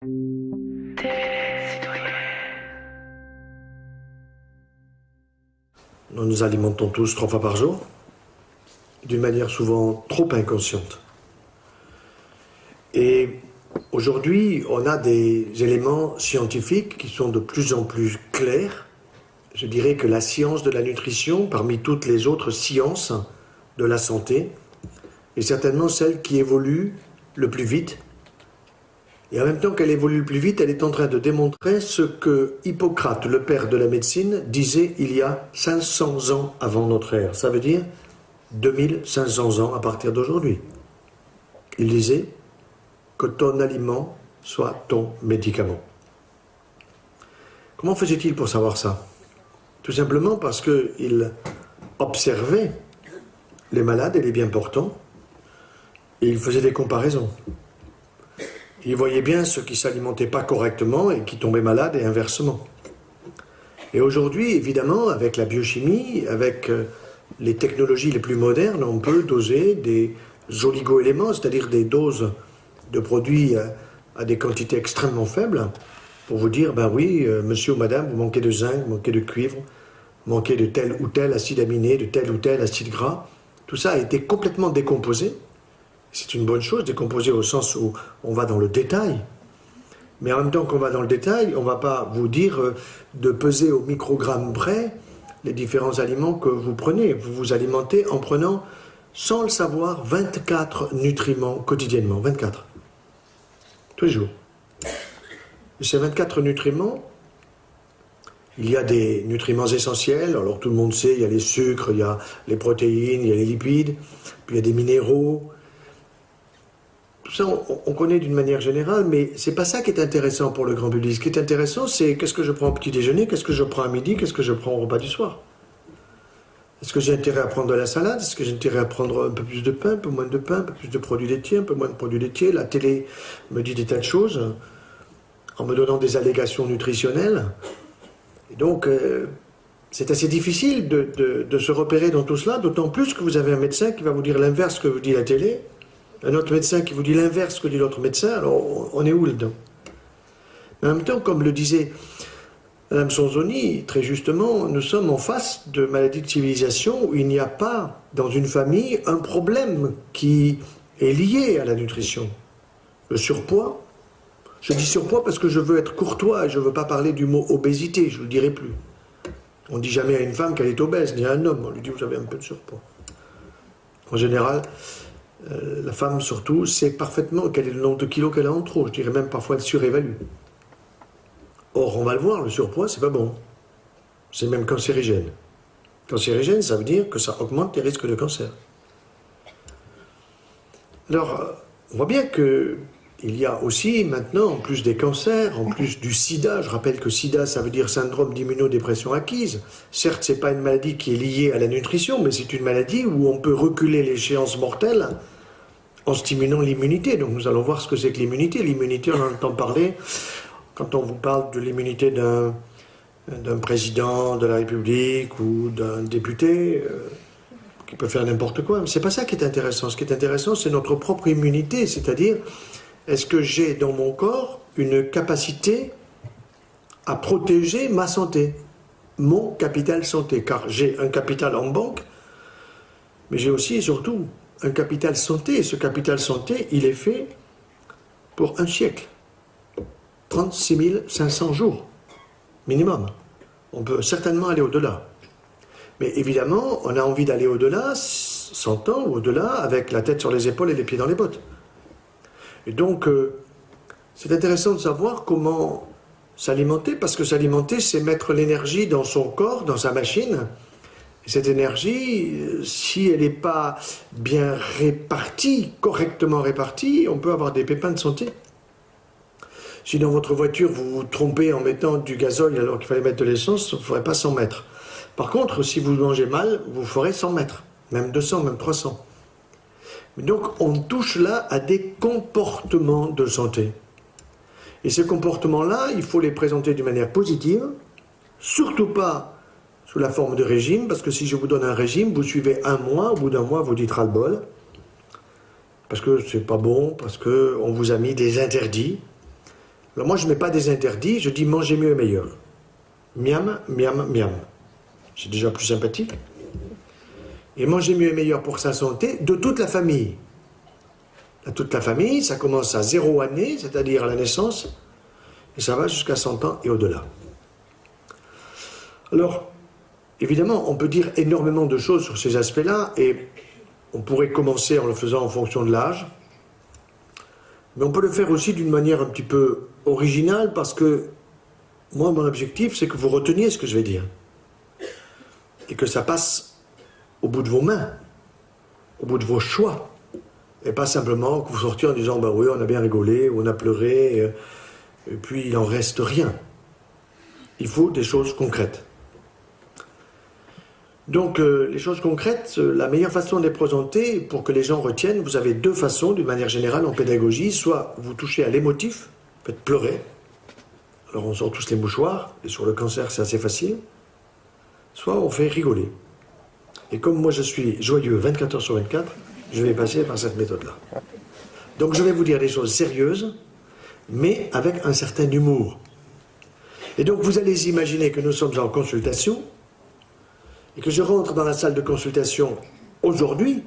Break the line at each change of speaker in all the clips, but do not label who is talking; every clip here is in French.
Nous nous alimentons tous 3 fois par jour, d'une manière souvent trop inconsciente. Et aujourd'hui, on a des éléments scientifiques qui sont de plus en plus clairs. Je dirais que la science de la nutrition, parmi toutes les autres sciences de la santé, est certainement celle qui évolue le plus vite. Et en même temps qu'elle évolue le plus vite, elle est en train de démontrer ce que Hippocrate, le père de la médecine, disait il y a 500 ans avant notre ère. Ça veut dire 2500 ans à partir d'aujourd'hui. Il disait que ton aliment soit ton médicament. Comment faisait-il pour savoir ça? Tout simplement parce qu'il observait les malades et les bien portants et il faisait des comparaisons. Il voyait bien ceux qui ne s'alimentaient pas correctement et qui tombaient malades et inversement. Et aujourd'hui, évidemment, avec la biochimie, avec les technologies les plus modernes, on peut doser des oligo-éléments, c'est-à-dire des doses de produits à des quantités extrêmement faibles, pour vous dire, ben oui, monsieur ou madame, vous manquez de zinc, vous manquez de cuivre, vous manquez de tel ou tel acide aminé, de tel ou tel acide gras. Tout ça a été complètement décomposé. C'est une bonne chose, décomposé au sens où on va dans le détail. Mais en même temps qu'on va dans le détail, on ne va pas vous dire de peser au microgramme près les différents aliments que vous prenez. Vous vous alimentez en prenant, sans le savoir, 24 nutriments quotidiennement. 24. Tous les jours. Et ces 24 nutriments, il y a des nutriments essentiels. Alors tout le monde sait, il y a les sucres, il y a les protéines, il y a les lipides, puis il y a des minéraux. Tout ça, on connaît d'une manière générale, mais c'est pas ça qui est intéressant pour le grand public. Ce qui est intéressant, c'est qu'est-ce que je prends au petit déjeuner, qu'est-ce que je prends à midi, qu'est-ce que je prends au repas du soir. Est-ce que j'ai intérêt à prendre de la salade? Est-ce que j'ai intérêt à prendre un peu plus de pain, un peu moins de pain, un peu plus de produits laitiers, un peu moins de produits laitiers? La télé me dit des tas de choses en me donnant des allégations nutritionnelles. Et donc, c'est assez difficile de se repérer dans tout cela, d'autant plus que vous avez un médecin qui va vous dire l'inverse que vous dit la télé, un autre médecin qui vous dit l'inverse que dit l'autre médecin. Alors, on est où là-dedans? Mais en même temps, comme le disait Mme Sonzoni, très justement, nous sommes en face de maladies de civilisation où il n'y a pas, dans une famille, un problème qui est lié à la nutrition. Le surpoids. Je dis surpoids parce que je veux être courtois et je ne veux pas parler du mot obésité, je ne le dirai plus. On ne dit jamais à une femme qu'elle est obèse, ni à un homme, on lui dit vous avez un peu de surpoids. En général, la femme surtout sait parfaitement quel est le nombre de kilos qu'elle a en trop, je dirais même parfois elle surévalue. Or, on va le voir, le surpoids, c'est pas bon. C'est même cancérigène. Cancérigène, ça veut dire que ça augmente les risques de cancer. Alors, on voit bien que il y a aussi maintenant, en plus des cancers, en plus du sida, je rappelle que sida, ça veut dire syndrome d'immunodépression acquise. Certes, ce n'est pas une maladie qui est liée à la nutrition, mais c'est une maladie où on peut reculer l'échéance mortelle en stimulant l'immunité. Donc nous allons voir ce que c'est que l'immunité. L'immunité, on en entend parler quand on vous parle de l'immunité d'un président de la République ou d'un député qui peut faire n'importe quoi. Mais ce n'est pas ça qui est intéressant. Ce qui est intéressant, c'est notre propre immunité, c'est-à-dire est-ce que j'ai dans mon corps une capacité à protéger ma santé, mon capital santé, car j'ai un capital en banque, mais j'ai aussi et surtout un capital santé, et ce capital santé, il est fait pour un siècle, 36 500 jours, minimum. On peut certainement aller au-delà. Mais évidemment, on a envie d'aller au-delà, 100 ans ou au-delà, avec la tête sur les épaules et les pieds dans les bottes. Et donc, c'est intéressant de savoir comment s'alimenter, parce que s'alimenter, c'est mettre l'énergie dans son corps, dans sa machine. Et cette énergie, si elle n'est pas bien répartie, correctement répartie, on peut avoir des pépins de santé. Si dans votre voiture, vous vous trompez en mettant du gazole alors qu'il fallait mettre de l'essence, vous ne ferez pas 100 mètres. Par contre, si vous mangez mal, vous ferez 100 mètres, même 200, même 300. Donc on touche là à des comportements de santé. Et ces comportements-là, il faut les présenter d'une manière positive, surtout pas sous la forme de régime, parce que si je vous donne un régime, vous suivez un mois, au bout d'un mois, vous dites ras-le-bol, parce que c'est pas bon, parce qu'on vous a mis des interdits. Alors moi, je ne mets pas des interdits, je dis manger mieux et meilleur. Miam, miam, miam. C'est déjà plus sympathique. Et manger mieux et meilleur pour sa santé de toute la famille. Toute la famille, ça commence à 0 année, c'est-à-dire à la naissance, et ça va jusqu'à 100 ans et au-delà. Alors, évidemment, on peut dire énormément de choses sur ces aspects-là, et on pourrait commencer en le faisant en fonction de l'âge, mais on peut le faire aussi d'une manière un petit peu originale, parce que moi, mon objectif, c'est que vous reteniez ce que je vais dire, et que ça passe au bout de vos mains, au bout de vos choix, et pas simplement que vous sortiez en disant « bah oui, on a bien rigolé, ou on a pleuré, et puis il n'en reste rien ». Il faut des choses concrètes. Donc, les choses concrètes, la meilleure façon de les présenter, pour que les gens retiennent, vous avez 2 façons, d'une manière générale, en pédagogie. Soit vous touchez à l'émotif, faites pleurer. Alors on sort tous les mouchoirs, et sur le cancer, c'est assez facile. Soit on fait rigoler. Et comme moi je suis joyeux 24 heures sur 24, je vais passer par cette méthode-là. Donc je vais vous dire des choses sérieuses, mais avec un certain humour. Et donc vous allez imaginer que nous sommes en consultation, et que je rentre dans la salle de consultation aujourd'hui.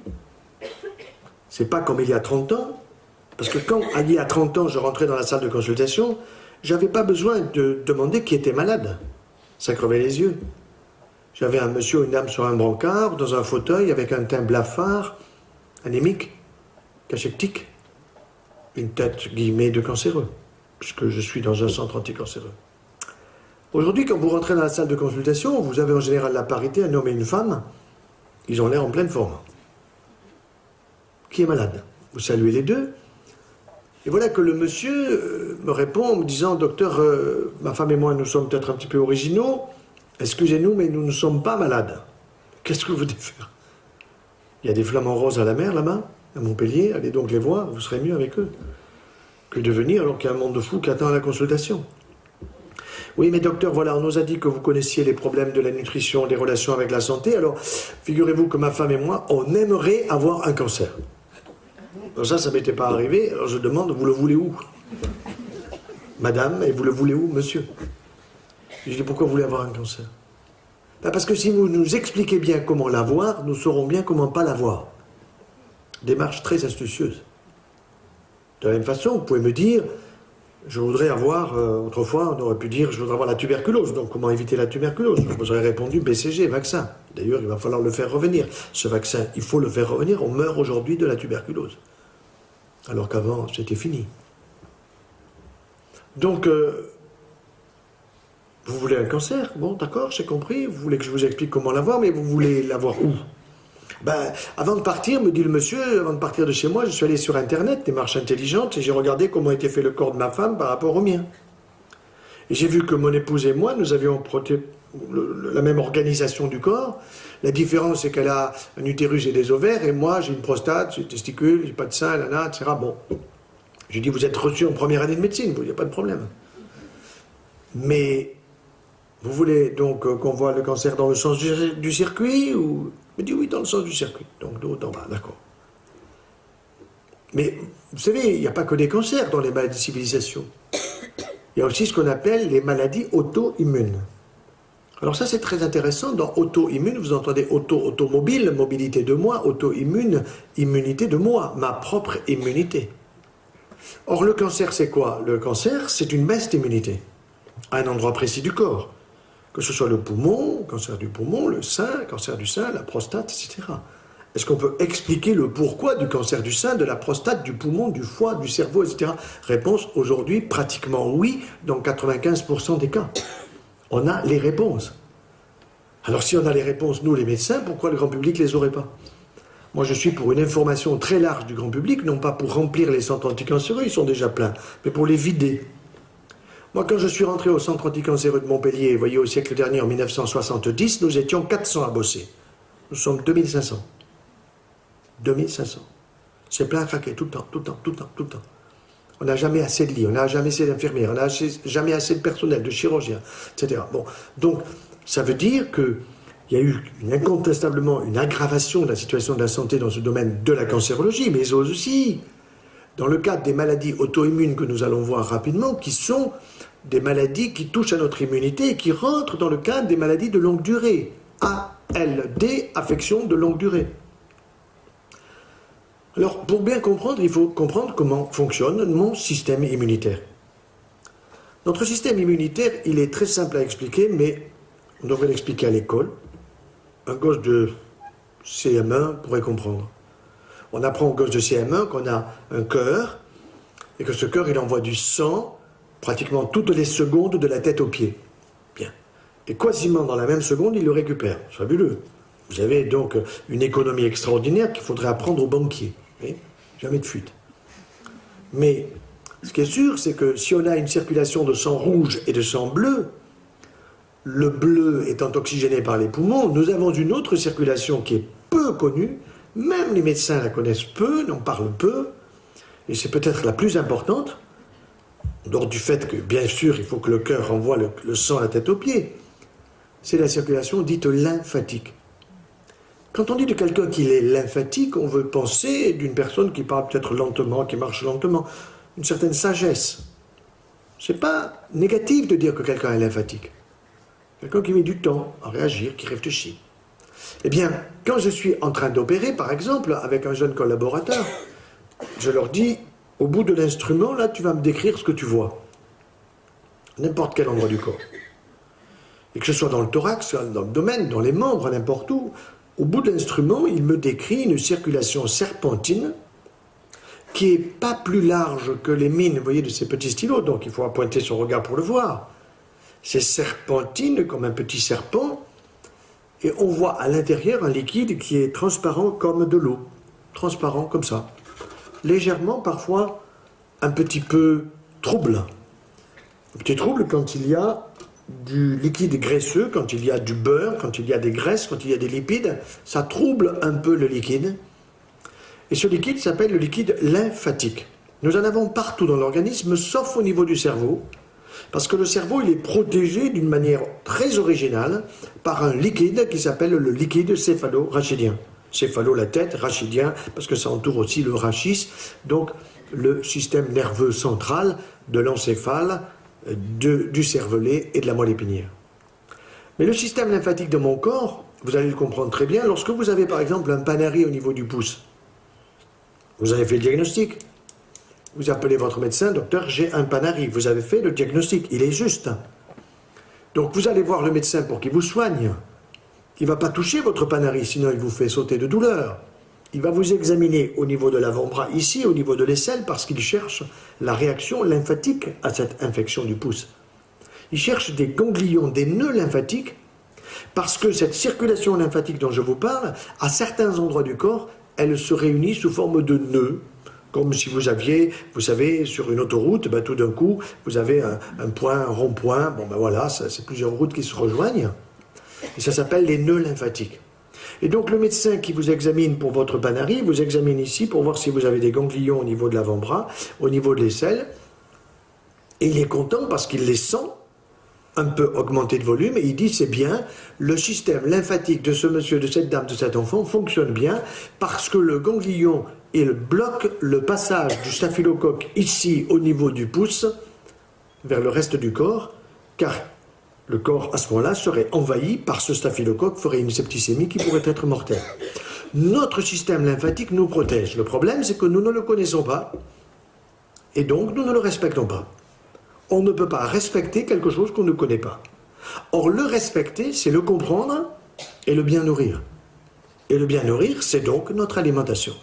C'est pas comme il y a 30 ans, parce que quand il y a 30 ans je rentrais dans la salle de consultation, j'avais pas besoin de demander qui était malade. Ça crevait les yeux. J'avais un monsieur ou une dame sur un brancard, dans un fauteuil, avec un teint blafard, anémique, cachectique, une tête, guillemets, de cancéreux, puisque je suis dans un centre anticancéreux. Aujourd'hui, quand vous rentrez dans la salle de consultation, vous avez en général la parité, un homme et une femme, ils ont l'air en pleine forme. Qui est malade? Vous saluez les deux, et voilà que le monsieur me répond en me disant « Docteur, ma femme et moi, nous sommes peut-être un petit peu originaux, excusez-nous, mais nous ne sommes pas malades. Qu'est-ce que vous voulez faire? Il y a des flamants roses à la mer, là-bas, à Montpellier, allez donc les voir, vous serez mieux avec eux, que de venir alors qu'il y a un monde de fous qui attend la consultation. Oui, mais docteur, voilà, on nous a dit que vous connaissiez les problèmes de la nutrition, des relations avec la santé, alors figurez-vous que ma femme et moi, on aimerait avoir un cancer. Alors ça ne m'était pas arrivé, alors je demande, vous le voulez où? Madame, et vous le voulez où, monsieur? Je dis, pourquoi vous voulez avoir un cancer? Ben parce que si vous nous expliquez bien comment l'avoir, nous saurons bien comment pas l'avoir. Démarche très astucieuse. De la même façon, vous pouvez me dire, je voudrais avoir, autrefois, on aurait pu dire, je voudrais avoir la tuberculose. Donc, comment éviter la tuberculose? Je vous aurais répondu, BCG, vaccin. D'ailleurs, il va falloir le faire revenir. Ce vaccin, il faut le faire revenir. On meurt aujourd'hui de la tuberculose. Alors qu'avant, c'était fini. Donc, vous voulez un cancer? Bon, d'accord, j'ai compris. Vous voulez que je vous explique comment l'avoir, mais vous voulez l'avoir où? Ben, avant de partir, me dit le monsieur, avant de partir de chez moi, je suis allé sur Internet, démarche intelligente, et j'ai regardé comment était fait le corps de ma femme par rapport au mien. Et j'ai vu que mon épouse et moi, nous avions la même organisation du corps. La différence, c'est qu'elle a un utérus et des ovaires, et moi, j'ai une prostate, j'ai des testicules, j'ai pas de sein, etc. Bon. J'ai dit, vous êtes reçu en première année de médecine, il n'y a pas de problème. Mais vous voulez donc qu'on voit le cancer dans le sens du circuit ou... Il me dit oui, dans le sens du circuit, donc de haut en bas, d'accord. Mais vous savez, il n'y a pas que des cancers dans les maladies de civilisation. Il y a aussi ce qu'on appelle les maladies auto-immunes. Alors ça, c'est très intéressant. Dans auto-immune, vous entendez automobile, mobilité de moi, auto-immune, immunité de moi, ma propre immunité. Or, le cancer, c'est quoi? Le cancer, c'est une baisse d'immunité à un endroit précis du corps. Que ce soit le poumon, cancer du poumon, le sein, cancer du sein, la prostate, etc. Est-ce qu'on peut expliquer le pourquoi du cancer du sein, de la prostate, du poumon, du foie, du cerveau, etc. Réponse, aujourd'hui, pratiquement oui, dans 95% des cas. On a les réponses. Alors si on a les réponses, nous les médecins, pourquoi le grand public ne les aurait pas? Moi je suis pour une information très large du grand public, non pas pour remplir les centres anticancéreux, ils sont déjà pleins, mais pour les vider. Moi, quand je suis rentré au centre anticancéreux de Montpellier, vous voyez, au siècle dernier, en 1970, nous étions 400 à bosser. Nous sommes 2500. 2500. C'est plein à craquer, tout le temps, tout le temps, tout le temps, tout le temps. On n'a jamais assez de lits, on n'a jamais assez d'infirmières, on n'a jamais assez de personnel, de chirurgiens, etc. Bon, donc, ça veut dire qu'il y a eu incontestablement une aggravation de la situation de la santé dans ce domaine de la cancérologie, mais aussi dans le cadre des maladies auto-immunes que nous allons voir rapidement, qui sont des maladies qui touchent à notre immunité et qui rentrent dans le cadre des maladies de longue durée. ALD, affection de longue durée. Alors, pour bien comprendre, il faut comprendre comment fonctionne mon système immunitaire. Notre système immunitaire, il est très simple à expliquer, mais on devrait l'expliquer à l'école. Un gosse de CM1 pourrait comprendre. On apprend au gosse de CM1 qu'on a un cœur, et que ce cœur, il envoie du sang pratiquement toutes les secondes de la tête aux pieds. Bien. Et quasiment dans la même seconde, il le récupère. C'est fabuleux. Vous avez donc une économie extraordinaire qu'il faudrait apprendre aux banquiers. Oui, jamais de fuite. Mais ce qui est sûr, c'est que si on a une circulation de sang rouge et de sang bleu, le bleu étant oxygéné par les poumons, nous avons une autre circulation qui est peu connue, même les médecins la connaissent peu, n'en parlent peu, et c'est peut-être la plus importante, dehors du fait que, bien sûr, il faut que le cœur renvoie le sang à la tête aux pieds, c'est la circulation dite lymphatique. Quand on dit de quelqu'un qu'il est lymphatique, on veut penser d'une personne qui parle peut-être lentement, qui marche lentement, une certaine sagesse. C'est pas négatif de dire que quelqu'un est lymphatique. Quelqu'un qui met du temps à réagir, qui réfléchit. Eh bien, quand je suis en train d'opérer, par exemple, avec un jeune collaborateur, je leur dis, au bout de l'instrument, là, tu vas me décrire ce que tu vois. N'importe quel endroit du corps. Et que ce soit dans le thorax, dans l'abdomen, dans les membres, n'importe où, au bout de l'instrument, il me décrit une circulation serpentine qui n'est pas plus large que les mines, vous voyez, de ces petits stylos, donc il faut appointer son regard pour le voir. C'est serpentine comme un petit serpent, et on voit à l'intérieur un liquide qui est transparent comme de l'eau, transparent comme ça, légèrement parfois un petit peu trouble. Un petit trouble quand il y a du liquide graisseux, quand il y a du beurre, quand il y a des graisses, quand il y a des lipides, ça trouble un peu le liquide. Et ce liquide s'appelle le liquide lymphatique. Nous en avons partout dans l'organisme, sauf au niveau du cerveau, parce que le cerveau, il est protégé d'une manière très originale par un liquide qui s'appelle le liquide céphalo-rachidien. Céphalo, la tête, rachidien, parce que ça entoure aussi le rachis, donc le système nerveux central de l'encéphale, du cervelet et de la moelle épinière. Mais le système lymphatique de mon corps, vous allez le comprendre très bien, lorsque vous avez par exemple un panari au niveau du pouce, vous avez fait le diagnostic, vous appelez votre médecin, docteur, j'ai un panari, vous avez fait le diagnostic, il est juste. Donc vous allez voir le médecin pour qu'il vous soigne. Il ne va pas toucher votre panari, sinon il vous fait sauter de douleur. Il va vous examiner au niveau de l'avant-bras, ici, au niveau de l'aisselle, parce qu'il cherche la réaction lymphatique à cette infection du pouce. Il cherche des ganglions, des nœuds lymphatiques, parce que cette circulation lymphatique dont je vous parle, à certains endroits du corps, elle se réunit sous forme de nœuds, comme si vous aviez, vous savez, sur une autoroute, ben, tout d'un coup, vous avez un point, un rond-point, bon ben voilà, c'est plusieurs routes qui se rejoignent, et ça s'appelle les nœuds lymphatiques. Et donc le médecin qui vous examine pour votre panari, vous examine ici pour voir si vous avez des ganglions au niveau de l'avant-bras, au niveau de l'aisselle, et il est content parce qu'il les sent un peu augmenter de volume, et il dit c'est bien, le système lymphatique de ce monsieur, de cette dame, de cet enfant fonctionne bien, parce que le ganglion, il bloque le passage du staphylocoque ici au niveau du pouce, vers le reste du corps, car le corps à ce moment-là serait envahi par ce staphylocoque, ferait une septicémie qui pourrait être mortelle. Notre système lymphatique nous protège. Le problème, c'est que nous ne le connaissons pas, et donc nous ne le respectons pas. On ne peut pas respecter quelque chose qu'on ne connaît pas. Or, le respecter, c'est le comprendre et le bien nourrir. Et le bien nourrir, c'est donc notre alimentation.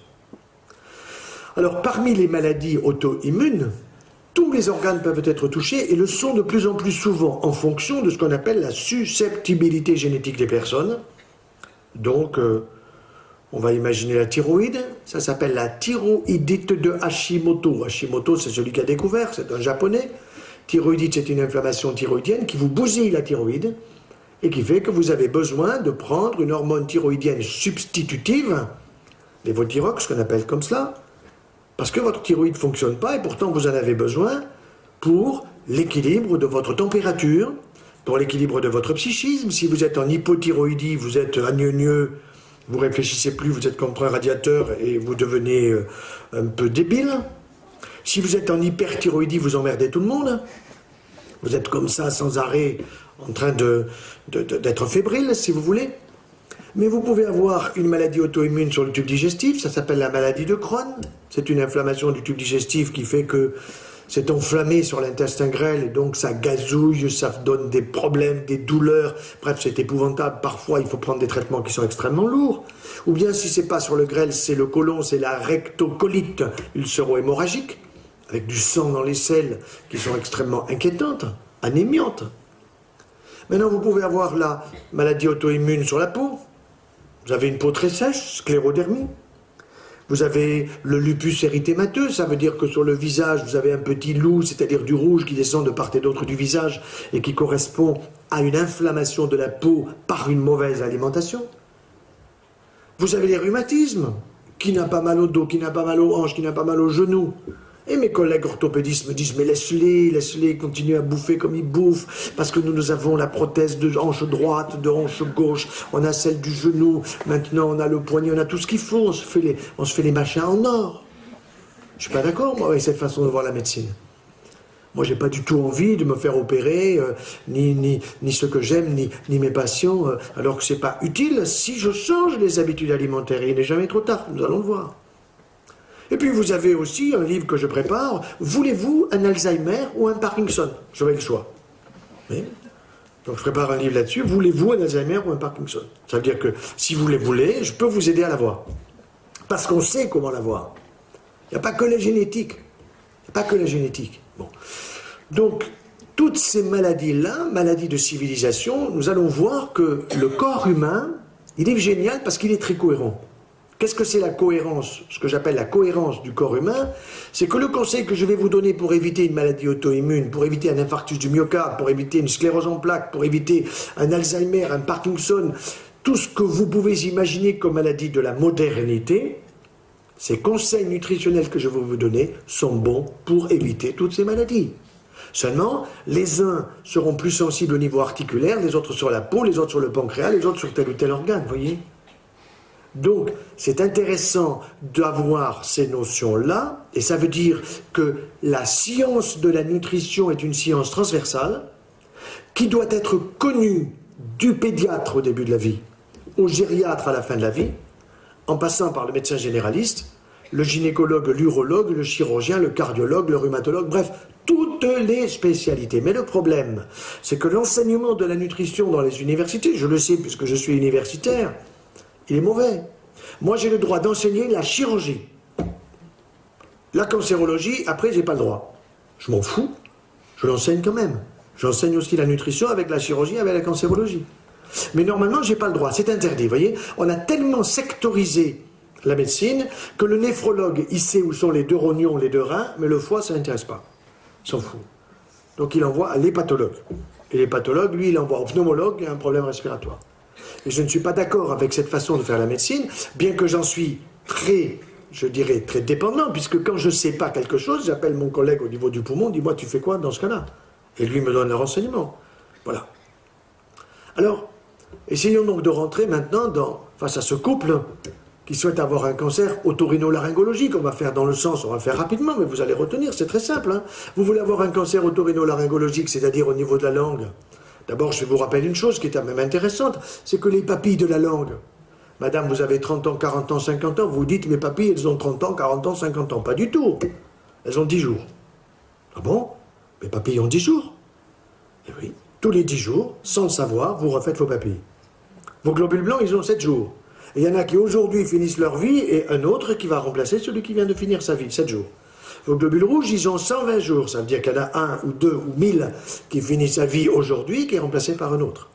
Alors, parmi les maladies auto-immunes, tous les organes peuvent être touchés et le sont de plus en plus souvent en fonction de ce qu'on appelle la susceptibilité génétique des personnes. Donc, on va imaginer la thyroïde, ça s'appelle la thyroïdite de Hashimoto. Hashimoto, c'est celui qui a découvert, c'est un japonais. Thyroïdite, c'est une inflammation thyroïdienne qui vous bousille la thyroïde et qui fait que vous avez besoin de prendre une hormone thyroïdienne substitutive, lévothyrox, qu'on appelle comme cela, parce que votre thyroïde ne fonctionne pas et pourtant vous en avez besoin pour l'équilibre de votre température, pour l'équilibre de votre psychisme. Si vous êtes en hypothyroïdie, vous êtes agneux, vous réfléchissez plus, vous êtes contre un radiateur et vous devenez un peu débile. Si vous êtes en hyperthyroïdie, vous emmerdez tout le monde. Vous êtes comme ça, sans arrêt, en train d'être fébrile, si vous voulez. Mais vous pouvez avoir une maladie auto-immune sur le tube digestif, ça s'appelle la maladie de Crohn. C'est une inflammation du tube digestif qui fait que c'est enflammé sur l'intestin grêle, et donc ça gazouille, ça donne des problèmes, des douleurs. Bref, c'est épouvantable. Parfois, il faut prendre des traitements qui sont extrêmement lourds. Ou bien, si c'est pas sur le grêle, c'est le côlon, c'est la rectocolite ulcéro-hémorragique, avec du sang dans les selles qui sont extrêmement inquiétantes, anémiantes. Maintenant, vous pouvez avoir la maladie auto-immune sur la peau. Vous avez une peau très sèche, sclérodermie. Vous avez le lupus érythémateux, ça veut dire que sur le visage, vous avez un petit loup, c'est-à-dire du rouge qui descend de part et d'autre du visage et qui correspond à une inflammation de la peau par une mauvaise alimentation. Vous avez les rhumatismes. Qui n'a pas mal au dos, qui n'a pas mal aux hanches, qui n'a pas mal aux genoux. Et mes collègues orthopédistes me disent, mais laisse-les continuer à bouffer comme ils bouffent, parce que nous avons la prothèse de hanche droite, de hanche gauche, on a celle du genou, maintenant on a le poignet, on a tout ce qu'il faut, on se fait les machins en or. Je suis pas d'accord, moi, avec cette façon de voir la médecine. Moi, j'ai pas du tout envie de me faire opérer, ni ce que j'aime, ni mes patients, alors que c'est pas utile si je change les habitudes alimentaires. Il n'est jamais trop tard, nous allons le voir. Et puis vous avez aussi un livre que je prépare, voulez-vous un Alzheimer ou un Parkinson? J'aurai le choix. Oui. Donc je prépare un livre là-dessus, voulez-vous un Alzheimer ou un Parkinson? Ça veut dire que si vous les voulez, je peux vous aider à l'avoir. Parce qu'on sait comment l'avoir. Il n'y a pas que la génétique. Il n'y a pas que la génétique. Bon. Donc, toutes ces maladies-là, maladies de civilisation, nous allons voir que le corps humain, il est génial parce qu'il est très cohérent. Qu'est-ce que c'est la cohérence? Ce que j'appelle la cohérence du corps humain, c'est que le conseil que je vais vous donner pour éviter une maladie auto-immune, pour éviter un infarctus du myocarde, pour éviter une sclérose en plaques, pour éviter un Alzheimer, un Parkinson, tout ce que vous pouvez imaginer comme maladie de la modernité, ces conseils nutritionnels que je vais vous donner sont bons pour éviter toutes ces maladies. Seulement, les uns seront plus sensibles au niveau articulaire, les autres sur la peau, les autres sur le pancréas, les autres sur tel ou tel organe, voyez? Donc, c'est intéressant d'avoir ces notions-là, et ça veut dire que la science de la nutrition est une science transversale qui doit être connue du pédiatre au début de la vie, au gériatre à la fin de la vie, en passant par le médecin généraliste, le gynécologue, l'urologue, le chirurgien, le cardiologue, le rhumatologue, bref, toutes les spécialités. Mais le problème, c'est que l'enseignement de la nutrition dans les universités, je le sais puisque je suis universitaire, il est mauvais. Moi, j'ai le droit d'enseigner la chirurgie. La cancérologie, après, j'ai pas le droit. Je m'en fous, je l'enseigne quand même. J'enseigne aussi la nutrition avec la chirurgie, avec la cancérologie. Mais normalement, j'ai pas le droit, c'est interdit, vous voyez. On a tellement sectorisé la médecine que le néphrologue, il sait où sont les deux rognons, les deux reins, mais le foie, ça l'intéresse pas. Il s'en fout. Donc il envoie à l'hépatologue. Et l'hépatologue, lui, il envoie au pneumologue qui a un problème respiratoire. Et je ne suis pas d'accord avec cette façon de faire la médecine, bien que j'en suis très, je dirais, très dépendant, puisque quand je ne sais pas quelque chose, j'appelle mon collègue au niveau du poumon, dis-moi, tu fais quoi dans ce cas-là? Et lui me donne le renseignement. Voilà. Alors, essayons donc de rentrer maintenant face à ce couple qui souhaite avoir un cancer otorhinolaryngologique. On va faire dans le sens, on va faire rapidement, mais vous allez retenir, c'est très simple. Hein. Vous voulez avoir un cancer otorhinolaryngologique, c'est-à-dire au niveau de la langue. D'abord, je vais vous rappeler une chose qui est même intéressante, c'est que les papilles de la langue, madame, vous avez 30 ans, 40 ans, 50 ans, vous dites, mes papilles, elles ont 30 ans, 40 ans, 50 ans. Pas du tout. Elles ont 10 jours. Ah bon? Mes papilles ont 10 jours? Eh oui. Tous les 10 jours, sans le savoir, vous refaites vos papilles. Vos globules blancs, ils ont 7 jours. Et il y en a qui aujourd'hui finissent leur vie et un autre qui va remplacer celui qui vient de finir sa vie, 7 jours. Vos globules rouges, ils ont 120 jours. Ça veut dire qu'il y en a un ou deux ou 1000 qui finissent sa vie aujourd'hui, qui est remplacé par un autre.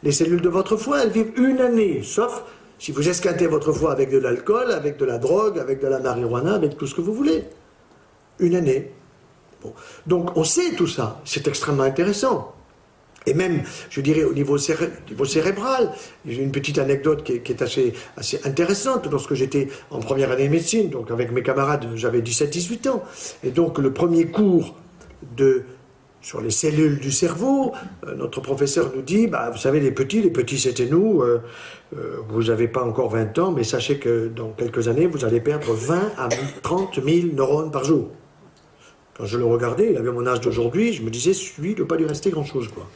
Les cellules de votre foie, elles vivent une année, sauf si vous esquintez votre foie avec de l'alcool, avec de la drogue, avec de la marijuana, avec tout ce que vous voulez. Une année. Bon. Donc on sait tout ça, c'est extrêmement intéressant. Et même, je dirais, au niveau cérébral, j'ai une petite anecdote qui est assez intéressante. Lorsque j'étais en première année de médecine, donc avec mes camarades, j'avais 17-18 ans. Et donc le premier cours sur les cellules du cerveau, notre professeur nous dit, bah, vous savez, les petits c'était nous, vous n'avez pas encore 20 ans, mais sachez que dans quelques années, vous allez perdre 20 à 30 000 neurones par jour. Quand je le regardais, il avait mon âge d'aujourd'hui, je me disais, lui, il ne doit pas lui rester grand-chose, quoi.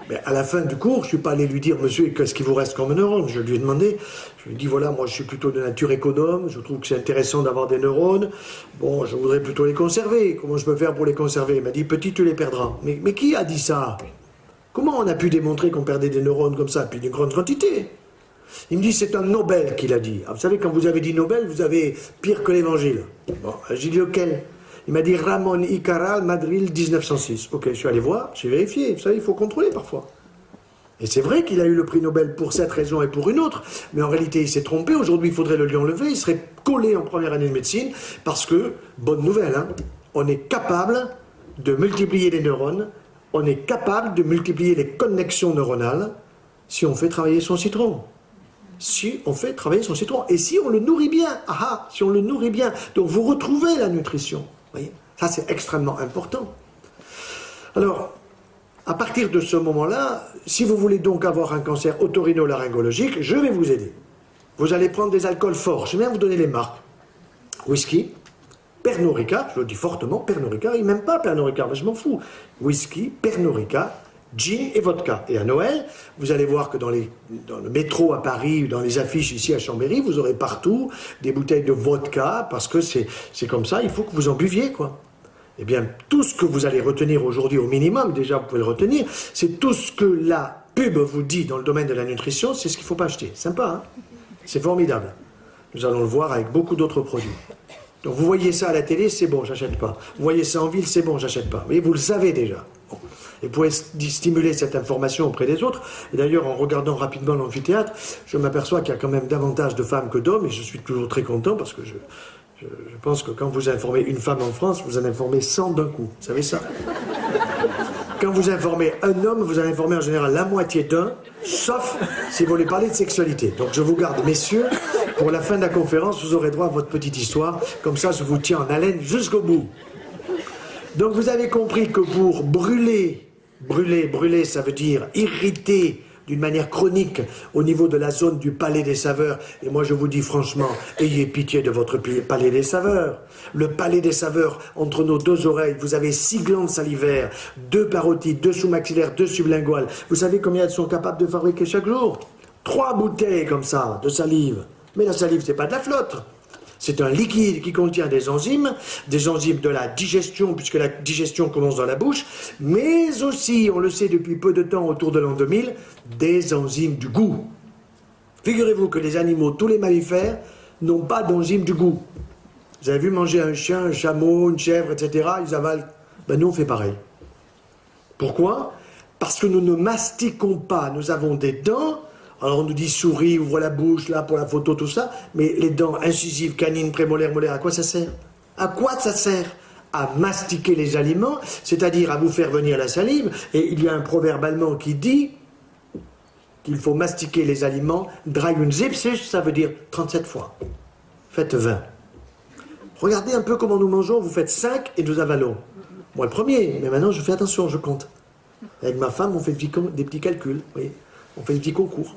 Mais à la fin du cours, je ne suis pas allé lui dire, monsieur, qu'est-ce qu'il vous reste comme neurone? Je lui ai demandé, je lui ai dit, voilà, moi je suis plutôt de nature économe, je trouve que c'est intéressant d'avoir des neurones, bon, je voudrais plutôt les conserver, comment je peux faire pour les conserver? Il m'a dit, petit, tu les perdras. Mais qui a dit ça? Comment on a pu démontrer qu'on perdait des neurones comme ça, puis d'une grande quantité? Il me dit, c'est un Nobel qui l'a dit. Ah, vous savez, quand vous avez dit Nobel, vous avez pire que l'évangile. Bon, j'ai dit lequel? Il m'a dit Ramon y Caral, Madrid, 1906. Ok, je suis allé voir, j'ai vérifié. Vous savez, il faut contrôler parfois. Et c'est vrai qu'il a eu le prix Nobel pour cette raison et pour une autre, mais en réalité, il s'est trompé. Aujourd'hui, il faudrait le lui enlever. Il serait collé en première année de médecine parce que, bonne nouvelle, hein, on est capable de multiplier les neurones, on est capable de multiplier les connexions neuronales si on fait travailler son citron. Si on fait travailler son citron. Et si on le nourrit bien. Ah, si on le nourrit bien. Donc vous retrouvez la nutrition. Voyez, ça c'est extrêmement important. Alors, à partir de ce moment-là, si vous voulez donc avoir un cancer otorhinolaryngologique, je vais vous aider. Vous allez prendre des alcools forts. Je vais bien vous donner les marques. Whisky, Pernod Ricard, je le dis fortement, Pernod Ricard, il n'aime pas Pernod Ricard, mais je m'en fous. Whisky, Pernod Ricard, gin et vodka. Et à Noël, vous allez voir que dans le métro à Paris, dans les affiches ici à Chambéry, vous aurez partout des bouteilles de vodka, parce que c'est comme ça, il faut que vous en buviez, quoi. Eh bien, tout ce que vous allez retenir aujourd'hui au minimum, déjà vous pouvez le retenir, c'est tout ce que la pub vous dit dans le domaine de la nutrition, c'est ce qu'il ne faut pas acheter. Sympa, hein? C'est formidable. Nous allons le voir avec beaucoup d'autres produits. Donc vous voyez ça à la télé, c'est bon, j'achète pas. Vous voyez ça en ville, c'est bon, j'achète pas. Vous voyez, vous le savez déjà. Bon. Et vous pouvez stimuler cette information auprès des autres. Et d'ailleurs, en regardant rapidement l'amphithéâtre, je m'aperçois qu'il y a quand même davantage de femmes que d'hommes, et je suis toujours très content parce que je pense que quand vous informez une femme en France, vous en informez 100 d'un coup. Vous savez ça? Quand vous informez un homme, vous en informez en général la moitié d'un, sauf si vous voulez parler de sexualité. Donc je vous garde, messieurs, pour la fin de la conférence, vous aurez droit à votre petite histoire. Comme ça, je vous tiens en haleine jusqu'au bout. Donc vous avez compris que pour brûler, ça veut dire irriter d'une manière chronique au niveau de la zone du palais des saveurs. Et moi je vous dis franchement, ayez pitié de votre palais des saveurs. Le palais des saveurs, entre nos deux oreilles, vous avez 6 glandes salivaires, 2 parotides, 2 sous-maxillaires, 2 sublinguales. Vous savez combien elles sont capables de fabriquer chaque jour? 3 bouteilles comme ça, de salive. Mais la salive, c'est pas de la flotte. C'est un liquide qui contient des enzymes de la digestion, puisque la digestion commence dans la bouche, mais aussi, on le sait depuis peu de temps, autour de l'an 2000, des enzymes du goût. Figurez-vous que les animaux, tous les mammifères, n'ont pas d'enzymes du goût. Vous avez vu manger un chien, un chameau, une chèvre, etc., ils avalent. Ben nous, on fait pareil. Pourquoi? Parce que nous ne mastiquons pas, nous avons des dents. Alors on nous dit souris, ouvre la bouche, là, pour la photo, tout ça, mais les dents incisives, canines, prémolaires, molaires, à quoi ça sert? À quoi ça sert? À mastiquer les aliments, c'est-à-dire à vous faire venir la salive, et il y a un proverbe allemand qui dit qu'il faut mastiquer les aliments, 73, ça veut dire 37 fois. Faites 20. Regardez un peu comment nous mangeons, vous faites 5 et nous avalons. Moi le premier, mais maintenant je fais attention, je compte. Avec ma femme, on fait des petits calculs, vous voyez. On fait des petits concours.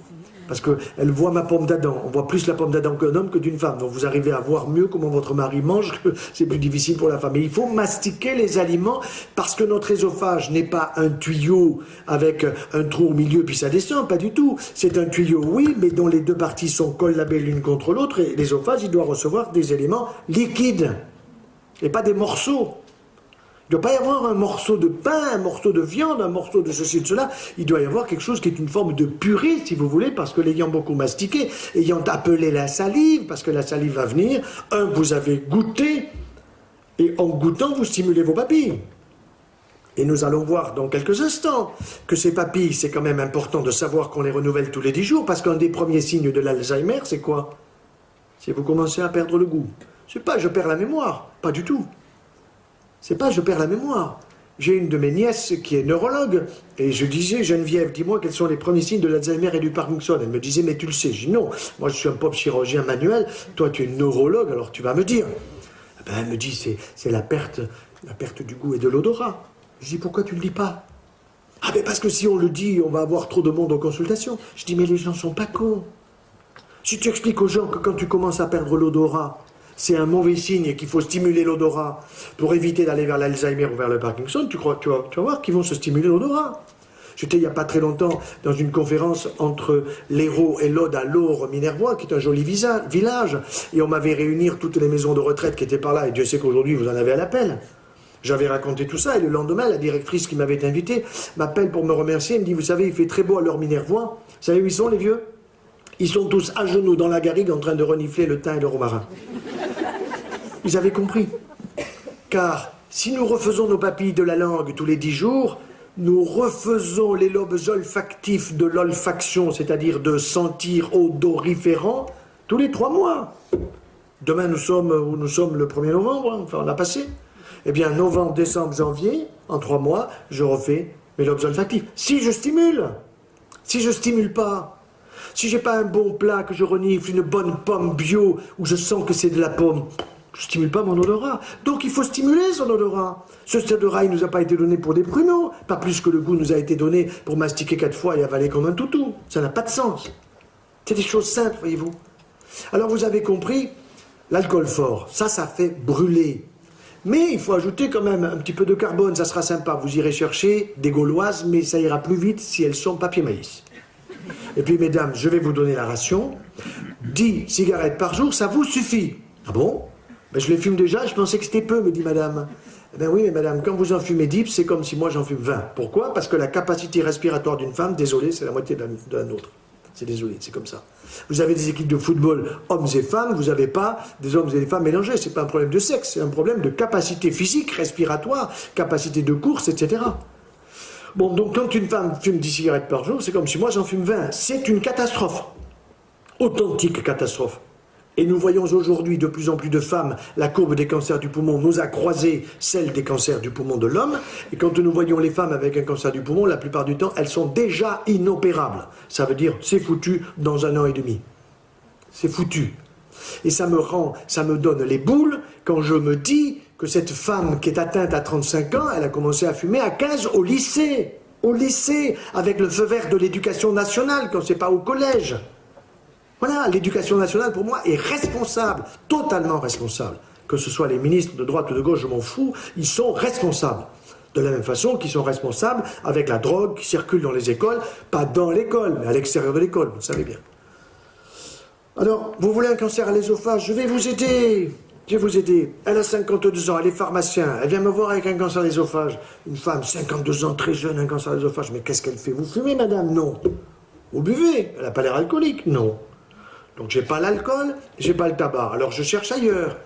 Parce qu'elle voit ma pomme d'Adam. On voit plus la pomme d'Adam qu'un homme que d'une femme. Donc vous arrivez à voir mieux comment votre mari mange, que c'est plus difficile pour la femme. Et il faut mastiquer les aliments parce que notre œsophage n'est pas un tuyau avec un trou au milieu puis ça descend, pas du tout. C'est un tuyau, oui, mais dont les deux parties sont collabées l'une contre l'autre et l'œsophage, il doit recevoir des éléments liquides et pas des morceaux. Il ne doit pas y avoir un morceau de pain, un morceau de viande, un morceau de ceci, de cela. Il doit y avoir quelque chose qui est une forme de purée, si vous voulez, parce que l'ayant beaucoup mastiqué, ayant appelé la salive, parce que la salive va venir, vous avez goûté, et en goûtant, vous stimulez vos papilles. Et nous allons voir dans quelques instants que ces papilles, c'est quand même important de savoir qu'on les renouvelle tous les 10 jours, parce qu'un des premiers signes de l'Alzheimer, c'est quoi? C'est vous commencez à perdre le goût. C'est pas je perds la mémoire, pas du tout. C'est pas je perds la mémoire. J'ai une de mes nièces qui est neurologue, et je disais, Geneviève, dis-moi quels sont les premiers signes de l'Alzheimer et du Parkinson. Elle me disait, mais tu le sais. Je dis, non, moi je suis un pauvre chirurgien manuel, toi tu es neurologue, alors tu vas me dire. Ben, elle me dit, c'est la perte du goût et de l'odorat. Je dis, pourquoi tu ne le dis pas? Ah ben parce que si on le dit, on va avoir trop de monde en consultation. Je dis, mais les gens ne sont pas cons. Si tu expliques aux gens que quand tu commences à perdre l'odorat, c'est un mauvais signe et qu'il faut stimuler l'odorat pour éviter d'aller vers l'Alzheimer ou vers le Parkinson, tu vas voir qu'ils vont se stimuler l'odorat. J'étais il n'y a pas très longtemps dans une conférence entre l'Hérault et l'Aude à Laure-Minervois, qui est un joli village, et on m'avait réuni toutes les maisons de retraite qui étaient par là, et Dieu sait qu'aujourd'hui vous en avez à l'appel. J'avais raconté tout ça, et le lendemain, la directrice qui m'avait invité m'appelle pour me remercier, elle me dit, vous savez, il fait très beau à Laure-Minervois, vous savez où ils sont les vieux? Ils sont tous à genoux dans la garrigue en train de renifler le thym et le romarin. Ils avaient compris. Car si nous refaisons nos papilles de la langue tous les 10 jours, nous refaisons les lobes olfactifs de l'olfaction, c'est-à-dire de sentir odoriférant, tous les 3 mois. Demain, nous sommes le 1er novembre, enfin on l'a passé. Eh bien, novembre, décembre, janvier, en 3 mois, je refais mes lobes olfactifs. Si je stimule pas, si j'ai pas un bon plat que je renifle, une bonne pomme bio, où je sens que c'est de la pomme, je ne stimule pas mon odorat. Donc il faut stimuler son odorat. Ce odorat, il ne nous a pas été donné pour des pruneaux, pas plus que le goût nous a été donné pour mastiquer 4 fois et avaler comme un toutou. Ça n'a pas de sens. C'est des choses simples, voyez-vous. Alors vous avez compris, l'alcool fort, ça fait brûler. Mais il faut ajouter quand même un petit peu de carbone, ça sera sympa. Vous irez chercher des Gauloises, mais ça ira plus vite si elles sont papier maïs. Et puis mesdames, je vais vous donner la ration. 10 cigarettes par jour, ça vous suffit. Ah bon? Ben, je les fume déjà, je pensais que c'était peu, me dit madame. Eh bien oui, mais madame, quand vous en fumez 10, c'est comme si moi j'en fume 20. Pourquoi? Parce que la capacité respiratoire d'une femme, désolé, c'est la moitié de la nôtre. C'est désolé, c'est comme ça. Vous avez des équipes de football, hommes et femmes, vous n'avez pas des hommes et des femmes mélangés. C'est pas un problème de sexe, c'est un problème de capacité physique, respiratoire, capacité de course, etc. Bon, donc quand une femme fume 10 cigarettes par jour, c'est comme si moi j'en fume 20. C'est une catastrophe. Authentique catastrophe. Et nous voyons aujourd'hui de plus en plus de femmes, la courbe des cancers du poumon nous a croisé celle des cancers du poumon de l'homme. Et quand nous voyons les femmes avec un cancer du poumon, la plupart du temps, elles sont déjà inopérables. Ça veut dire, c'est foutu dans 1 an et demi. C'est foutu. Et ça me donne les boules quand je me dis que cette femme qui est atteinte à 35 ans, elle a commencé à fumer à 15 au lycée. Au lycée, avec le feu vert de l'éducation nationale, quand c'est pas au collège. Voilà, l'éducation nationale, pour moi, est responsable, totalement responsable. Que ce soit les ministres de droite ou de gauche, je m'en fous, ils sont responsables. De la même façon qu'ils sont responsables avec la drogue qui circule dans les écoles, pas dans l'école, mais à l'extérieur de l'école, vous savez bien. Alors, vous voulez un cancer à l'ésophage, je vais vous aider. Je vais vous aider. Elle a 52 ans, elle est pharmacien, elle vient me voir avec un cancer à l'ésophage. Une femme, 52 ans, très jeune, un cancer à l'ésophage. Mais qu'est-ce qu'elle fait? Vous fumez, madame? Non. Vous buvez? Elle n'a pas l'air alcoolique? Non. Donc j'ai pas l'alcool, j'ai pas le tabac. Alors je cherche ailleurs.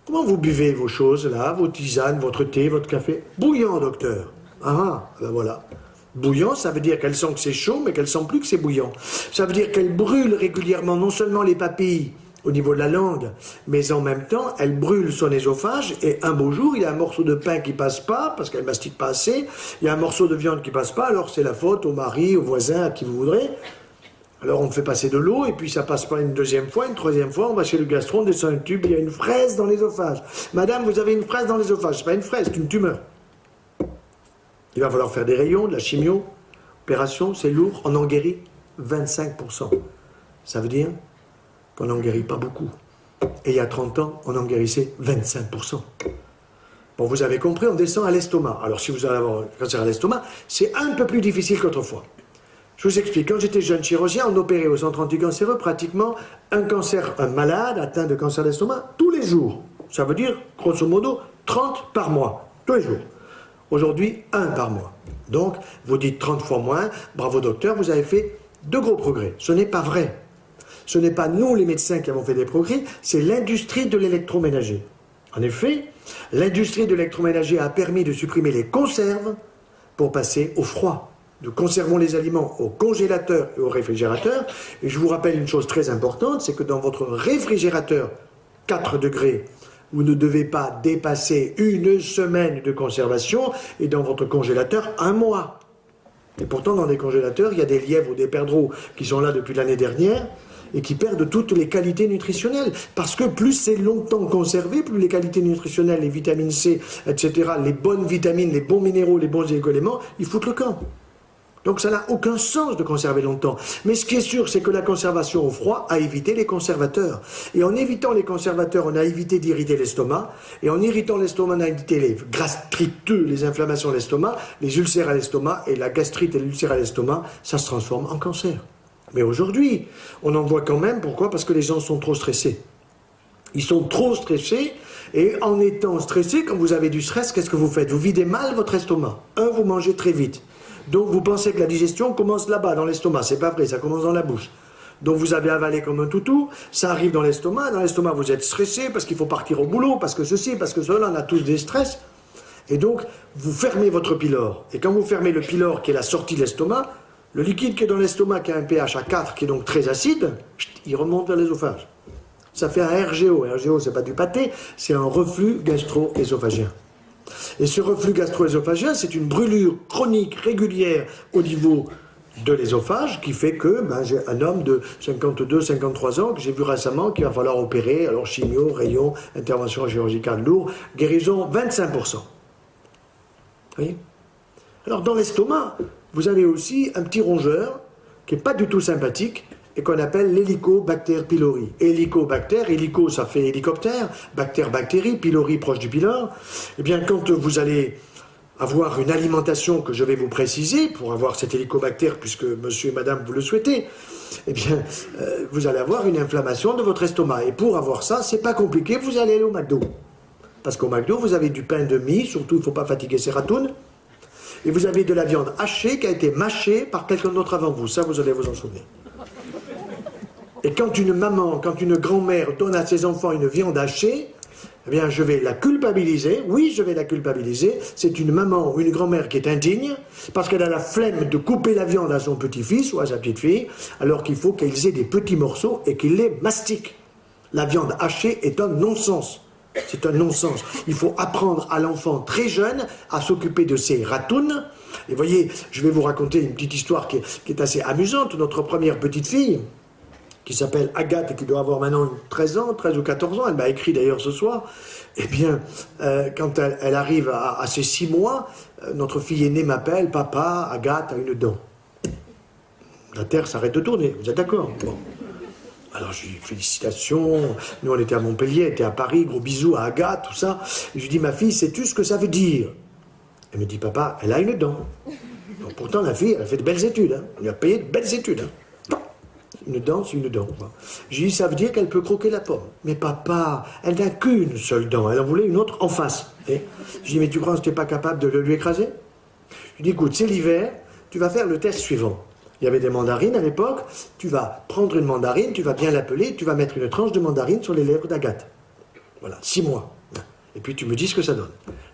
Comment vous buvez vos choses là, vos tisanes, votre thé, votre café? Bouillant, docteur. Ah, ben voilà. Bouillant, ça veut dire qu'elle sent que c'est chaud, mais qu'elle sent plus que c'est bouillant. Ça veut dire qu'elle brûle régulièrement non seulement les papilles au niveau de la langue, mais en même temps, elle brûle son œsophage, et un beau jour, il y a un morceau de pain qui passe pas, parce qu'elle mastique pas assez, il y a un morceau de viande qui passe pas, alors c'est la faute au mari, au voisin, à qui vous voudrez. Alors on fait passer de l'eau, et puis ça passe pas une deuxième fois, une troisième fois, on va chez le gastro, on descend un tube, il y a une fraise dans l'œsophage. Madame, vous avez une fraise dans l'œsophage, c'est pas une fraise, c'est une tumeur. Il va falloir faire des rayons, de la chimio, opération, c'est lourd, on en guérit 25%. Ça veut dire qu'on n'en guérit pas beaucoup. Et il y a 30 ans, on en guérissait 25%. Bon, vous avez compris, on descend à l'estomac. Alors si vous allez avoir un cancer à l'estomac, c'est un peu plus difficile qu'autrefois. Je vous explique, quand j'étais jeune chirurgien, on opérait au centre anticancéreux pratiquement un malade atteint de cancer d'estomac tous les jours. Ça veut dire, grosso modo, 30 par mois, tous les jours. Aujourd'hui, 1 par mois. Donc, vous dites 30 fois moins, bravo docteur, vous avez fait de gros progrès. Ce n'est pas vrai. Ce n'est pas nous, les médecins, qui avons fait des progrès, c'est l'industrie de l'électroménager. En effet, l'industrie de l'électroménager a permis de supprimer les conserves pour passer au froid. Nous conservons les aliments au congélateur et au réfrigérateur. Et je vous rappelle une chose très importante, c'est que dans votre réfrigérateur 4 degrés, vous ne devez pas dépasser 1 semaine de conservation, et dans votre congélateur, 1 mois. Et pourtant, dans des congélateurs, il y a des lièvres ou des perdreaux qui sont là depuis l'année dernière et qui perdent toutes les qualités nutritionnelles. Parce que plus c'est longtemps conservé, plus les qualités nutritionnelles, les vitamines C, etc., les bonnes vitamines, les bons minéraux, les bons éléments, ils foutent le camp. Donc ça n'a aucun sens de conserver longtemps. Mais ce qui est sûr, c'est que la conservation au froid a évité les conservateurs. Et en évitant les conservateurs, on a évité d'irriter l'estomac. Et en irritant l'estomac, on a évité les gastrites, les inflammations de l'estomac, les ulcères à l'estomac. Et la gastrite et l'ulcère à l'estomac, ça se transforme en cancer. Mais aujourd'hui, on en voit quand même. Pourquoi? Parce que les gens sont trop stressés. Ils sont trop stressés. Et en étant stressés, quand vous avez du stress, qu'est-ce que vous faites? Vous videz mal votre estomac. Vous mangez très vite. Donc vous pensez que la digestion commence là-bas, dans l'estomac. C'est pas vrai, ça commence dans la bouche. Donc vous avez avalé comme un toutou, ça arrive dans l'estomac vous êtes stressé parce qu'il faut partir au boulot, parce que ceci, parce que cela, on a tous des stress. Et donc vous fermez votre pylore. Et quand vous fermez le pylore qui est la sortie de l'estomac, le liquide qui est dans l'estomac qui a un pH à 4, qui est donc très acide, il remonte vers l'ésophage. Ça fait un RGO. RGO, c'est pas du pâté, c'est un reflux gastro-œsophagien. Et ce reflux gastro-œsophagien, c'est une brûlure chronique régulière au niveau de l'ésophage qui fait que j'ai un homme de 52-53 ans que j'ai vu récemment qu'il va falloir opérer, alors chimio, rayon, intervention chirurgicale lourde, guérison 25%. Vous voyez? Alors dans l'estomac, vous avez aussi un petit rongeur qui n'est pas du tout sympathique et qu'on appelle l'Helicobacter pylori. Hélicobacter, hélico ça fait hélicoptère, bactère, bactérie, pylori proche du pylore. Eh bien quand vous allez avoir une alimentation que je vais vous préciser, pour avoir cet hélicobacter, puisque monsieur et madame vous le souhaitez, eh bien vous allez avoir une inflammation de votre estomac. Et pour avoir ça, c'est pas compliqué, vous allez aller au McDo. Parce qu'au McDo, vous avez du pain de mie, surtout il ne faut pas fatiguer ses ratounes, et vous avez de la viande hachée qui a été mâchée par quelqu'un d'autre avant vous. Ça, vous allez vous en souvenir. Et quand une maman, quand une grand-mère donne à ses enfants une viande hachée, eh bien, je vais la culpabiliser. Oui, je vais la culpabiliser. C'est une maman ou une grand-mère qui est indigne parce qu'elle a la flemme de couper la viande à son petit-fils ou à sa petite-fille, alors qu'il faut qu'ils aient des petits morceaux et qu'ils les mastiquent. La viande hachée est un non-sens. C'est un non-sens. Il faut apprendre à l'enfant très jeune à s'occuper de ses ratounes. Et voyez, je vais vous raconter une petite histoire qui est assez amusante. Notre première petite-fille, qui s'appelle Agathe et qui doit avoir maintenant 13 ans, 13 ou 14 ans, elle m'a écrit d'ailleurs ce soir, eh bien, quand elle arrive à ses 6 mois, notre fille aînée m'appelle, papa, Agathe a une dent. La Terre s'arrête de tourner, vous êtes d'accord? Bon. Alors je lui dis félicitations, nous on était à Montpellier, elle était à Paris, gros bisous à Agathe, tout ça. Et je lui dis, ma fille, sais-tu ce que ça veut dire? Elle me dit, papa, elle a une dent. Donc, pourtant la fille, elle a fait de belles études, hein. On lui a payé de belles études. Hein. Une dent, c'est une dent. J'ai dit, ça veut dire qu'elle peut croquer la pomme. Mais papa, elle n'a qu'une seule dent. Elle en voulait une autre en face. J'ai dit, mais tu crois que tu n'es pas capable de le lui écraser? Je lui dis, écoute, c'est l'hiver, tu vas faire le test suivant. Il y avait des mandarines à l'époque. Tu vas prendre une mandarine, tu vas bien l'appeler, tu vas mettre une tranche de mandarine sur les lèvres d'Agathe. Voilà, 6 mois. Et puis tu me dis ce que ça donne.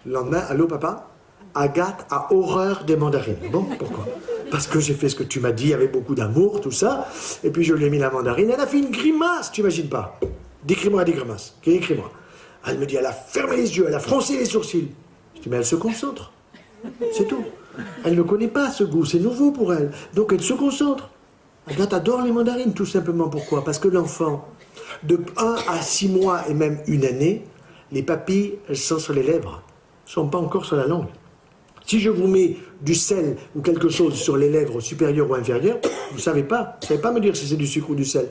Le lendemain, allô papa? Agathe a horreur des mandarines. Bon, pourquoi? Parce que j'ai fait ce que tu m'as dit avec beaucoup d'amour, tout ça. Et puis je lui ai mis la mandarine. Elle a fait une grimace, tu n'imagines pas. Décris-moi des grimaces. Écris-moi. Elle me dit, elle a fermé les yeux, elle a froncé les sourcils. Je dis, mais elle se concentre. C'est tout. Elle ne connaît pas ce goût, c'est nouveau pour elle. Donc elle se concentre. Agathe adore les mandarines, tout simplement. Pourquoi? Parce que l'enfant, de 1 à 6 mois et même une année, les papilles, elles sont sur les lèvres. Elles ne sont pas encore sur la langue. Si je vous mets du sel ou quelque chose sur les lèvres supérieures ou inférieures, vous ne savez pas. Vous ne savez pas me dire si c'est du sucre ou du sel.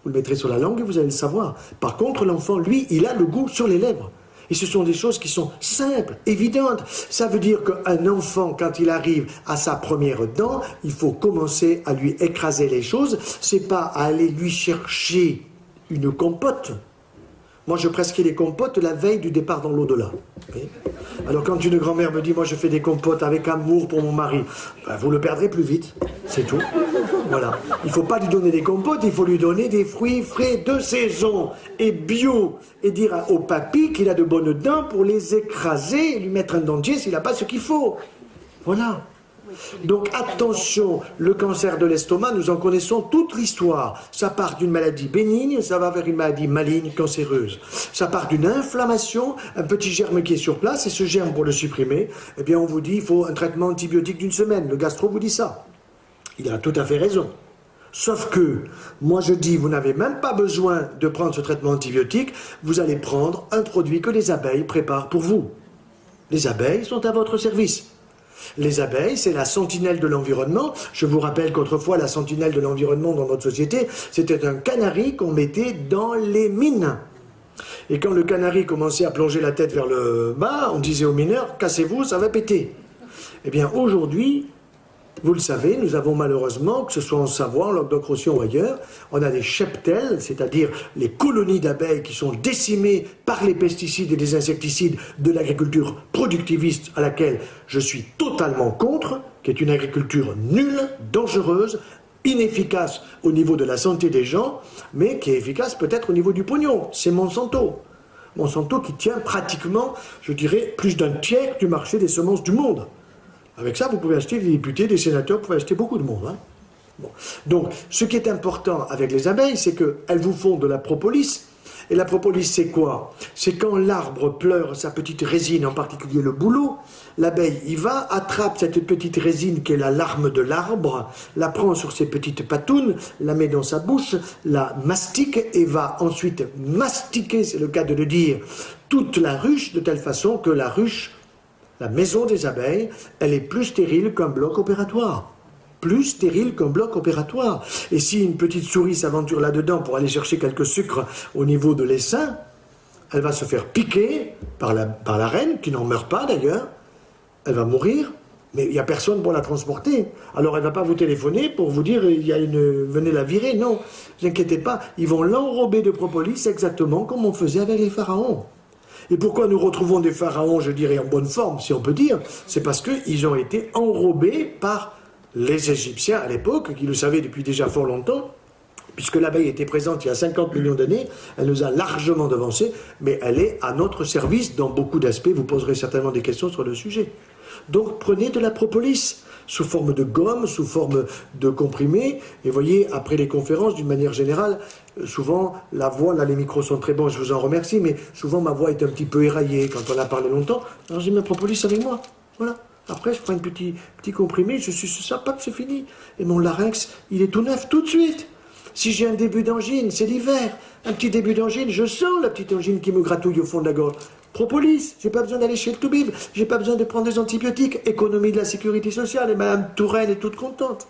Vous le mettrez sur la langue et vous allez le savoir. Par contre, l'enfant, lui, il a le goût sur les lèvres. Et ce sont des choses qui sont simples, évidentes. Ça veut dire qu'un enfant, quand il arrive à sa première dent, il faut commencer à lui écraser les choses. C'est pas à aller lui chercher une compote. Moi, je prescris les compotes la veille du départ dans l'au-delà. Alors, quand une grand-mère me dit, moi, je fais des compotes avec amour pour mon mari, ben, vous le perdrez plus vite, c'est tout. Voilà. Il ne faut pas lui donner des compotes, il faut lui donner des fruits frais de saison et bio. Et dire au papy qu'il a de bonnes dents pour les écraser et lui mettre un dentier s'il n'a pas ce qu'il faut. Voilà. Donc attention, le cancer de l'estomac, nous en connaissons toute l'histoire. Ça part d'une maladie bénigne, ça va vers une maladie maligne, cancéreuse. Ça part d'une inflammation, un petit germe qui est sur place, et ce germe, pour le supprimer, eh bien on vous dit il faut un traitement antibiotique d'1 semaine. Le gastro vous dit ça. Il a tout à fait raison. Sauf que, moi je dis, vous n'avez même pas besoin de prendre ce traitement antibiotique, vous allez prendre un produit que les abeilles préparent pour vous. Les abeilles sont à votre service. Les abeilles, c'est la sentinelle de l'environnement. Je vous rappelle qu'autrefois, la sentinelle de l'environnement dans notre société, c'était un canari qu'on mettait dans les mines. Et quand le canari commençait à plonger la tête vers le bas, on disait aux mineurs, cassez-vous, ça va péter. Eh bien, aujourd'hui, vous le savez, nous avons malheureusement, que ce soit en Savoie, en Languedoc-Roussillon ou ailleurs, on a des cheptels, c'est-à-dire les colonies d'abeilles qui sont décimées par les pesticides et les insecticides de l'agriculture productiviste à laquelle je suis totalement contre, qui est une agriculture nulle, dangereuse, inefficace au niveau de la santé des gens, mais qui est efficace peut-être au niveau du pognon. C'est Monsanto. Monsanto qui tient pratiquement, je dirais, plus d'un tiers du marché des semences du monde. Avec ça, vous pouvez acheter des députés, des sénateurs, vous pouvez acheter beaucoup de monde. Hein. Bon. Donc, ce qui est important avec les abeilles, c'est qu'elles vous font de la propolis. Et la propolis, c'est quoi? C'est quand l'arbre pleure sa petite résine, en particulier le bouleau, l'abeille y va, attrape cette petite résine qui est la larme de l'arbre, la prend sur ses petites patounes, la met dans sa bouche, la mastique et va ensuite mastiquer, c'est le cas de le dire, toute la ruche, de telle façon que la ruche, la maison des abeilles, elle est plus stérile qu'un bloc opératoire. Plus stérile qu'un bloc opératoire. Et si une petite souris s'aventure là-dedans pour aller chercher quelques sucres au niveau de l'essaim, elle va se faire piquer par la reine, qui n'en meurt pas d'ailleurs. Elle va mourir, mais il n'y a personne pour la transporter. Alors elle ne va pas vous téléphoner pour vous dire venez la virer. Non, ne vous inquiétez pas, ils vont l'enrober de propolis exactement comme on faisait avec les pharaons. Et pourquoi nous retrouvons des pharaons, je dirais, en bonne forme, si on peut dire? C'est parce qu'ils ont été enrobés par les Égyptiens à l'époque, qui le savaient depuis déjà fort longtemps, puisque l'abeille était présente il y a 50 millions d'années, elle nous a largement devancés, mais elle est à notre service dans beaucoup d'aspects. Vous poserez certainement des questions sur le sujet. Donc prenez de la propolis, sous forme de gomme, sous forme de comprimé, et voyez, après les conférences, d'une manière générale, souvent, la voix, là les micros sont très bons, je vous en remercie, mais souvent ma voix est un petit peu éraillée quand on a parlé longtemps, alors j'ai ma propolis avec moi, voilà. Après, je prends un petit comprimé, je suce ça, paf, c'est fini. Et mon larynx, il est tout neuf tout de suite. Si j'ai un début d'angine, c'est l'hiver, un petit début d'angine, je sens la petite angine qui me gratouille au fond de la gorge. Propolis, j'ai pas besoin d'aller chez le toubib, j'ai pas besoin de prendre des antibiotiques, économie de la sécurité sociale, et Madame Touraine est toute contente.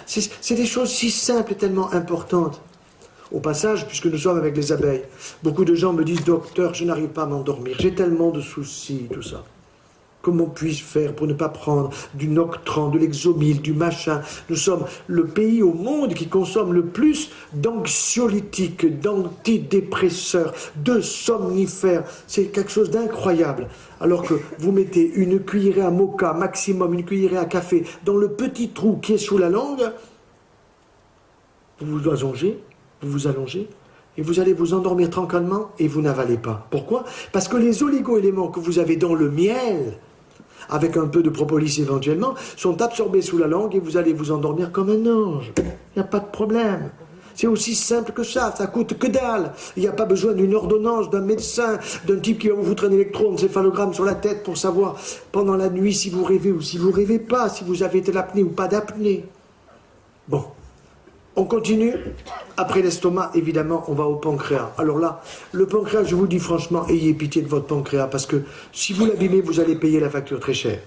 C'est des choses si simples et tellement importantes. Au passage, puisque nous sommes avec les abeilles, beaucoup de gens me disent, docteur, je n'arrive pas à m'endormir, j'ai tellement de soucis, tout ça. Comment puis-je faire pour ne pas prendre du Noctran, de l'Exomil, du machin? Nous sommes le pays au monde qui consomme le plus d'anxiolytiques, d'antidépresseurs, de somnifères. C'est quelque chose d'incroyable. Alors que vous mettez une cuillerée à moka, maximum, une cuillerée à café, dans le petit trou qui est sous la langue, vous vous allongez, et vous allez vous endormir tranquillement et vous n'avalez pas. Pourquoi? Parce que les oligo-éléments que vous avez dans le miel, avec un peu de propolis éventuellement, sont absorbés sous la langue et vous allez vous endormir comme un ange. Il n'y a pas de problème. C'est aussi simple que ça coûte que dalle. Il n'y a pas besoin d'une ordonnance, d'un médecin, d'un type qui va vous foutre un électroencéphalogramme sur la tête pour savoir pendant la nuit si vous rêvez ou si vous ne rêvez pas, si vous avez de l'apnée ou pas d'apnée. Bon. On continue. Après l'estomac, évidemment, on va au pancréas. Alors là, le pancréas, je vous dis franchement, ayez pitié de votre pancréas, parce que si vous l'abîmez, vous allez payer la facture très chère.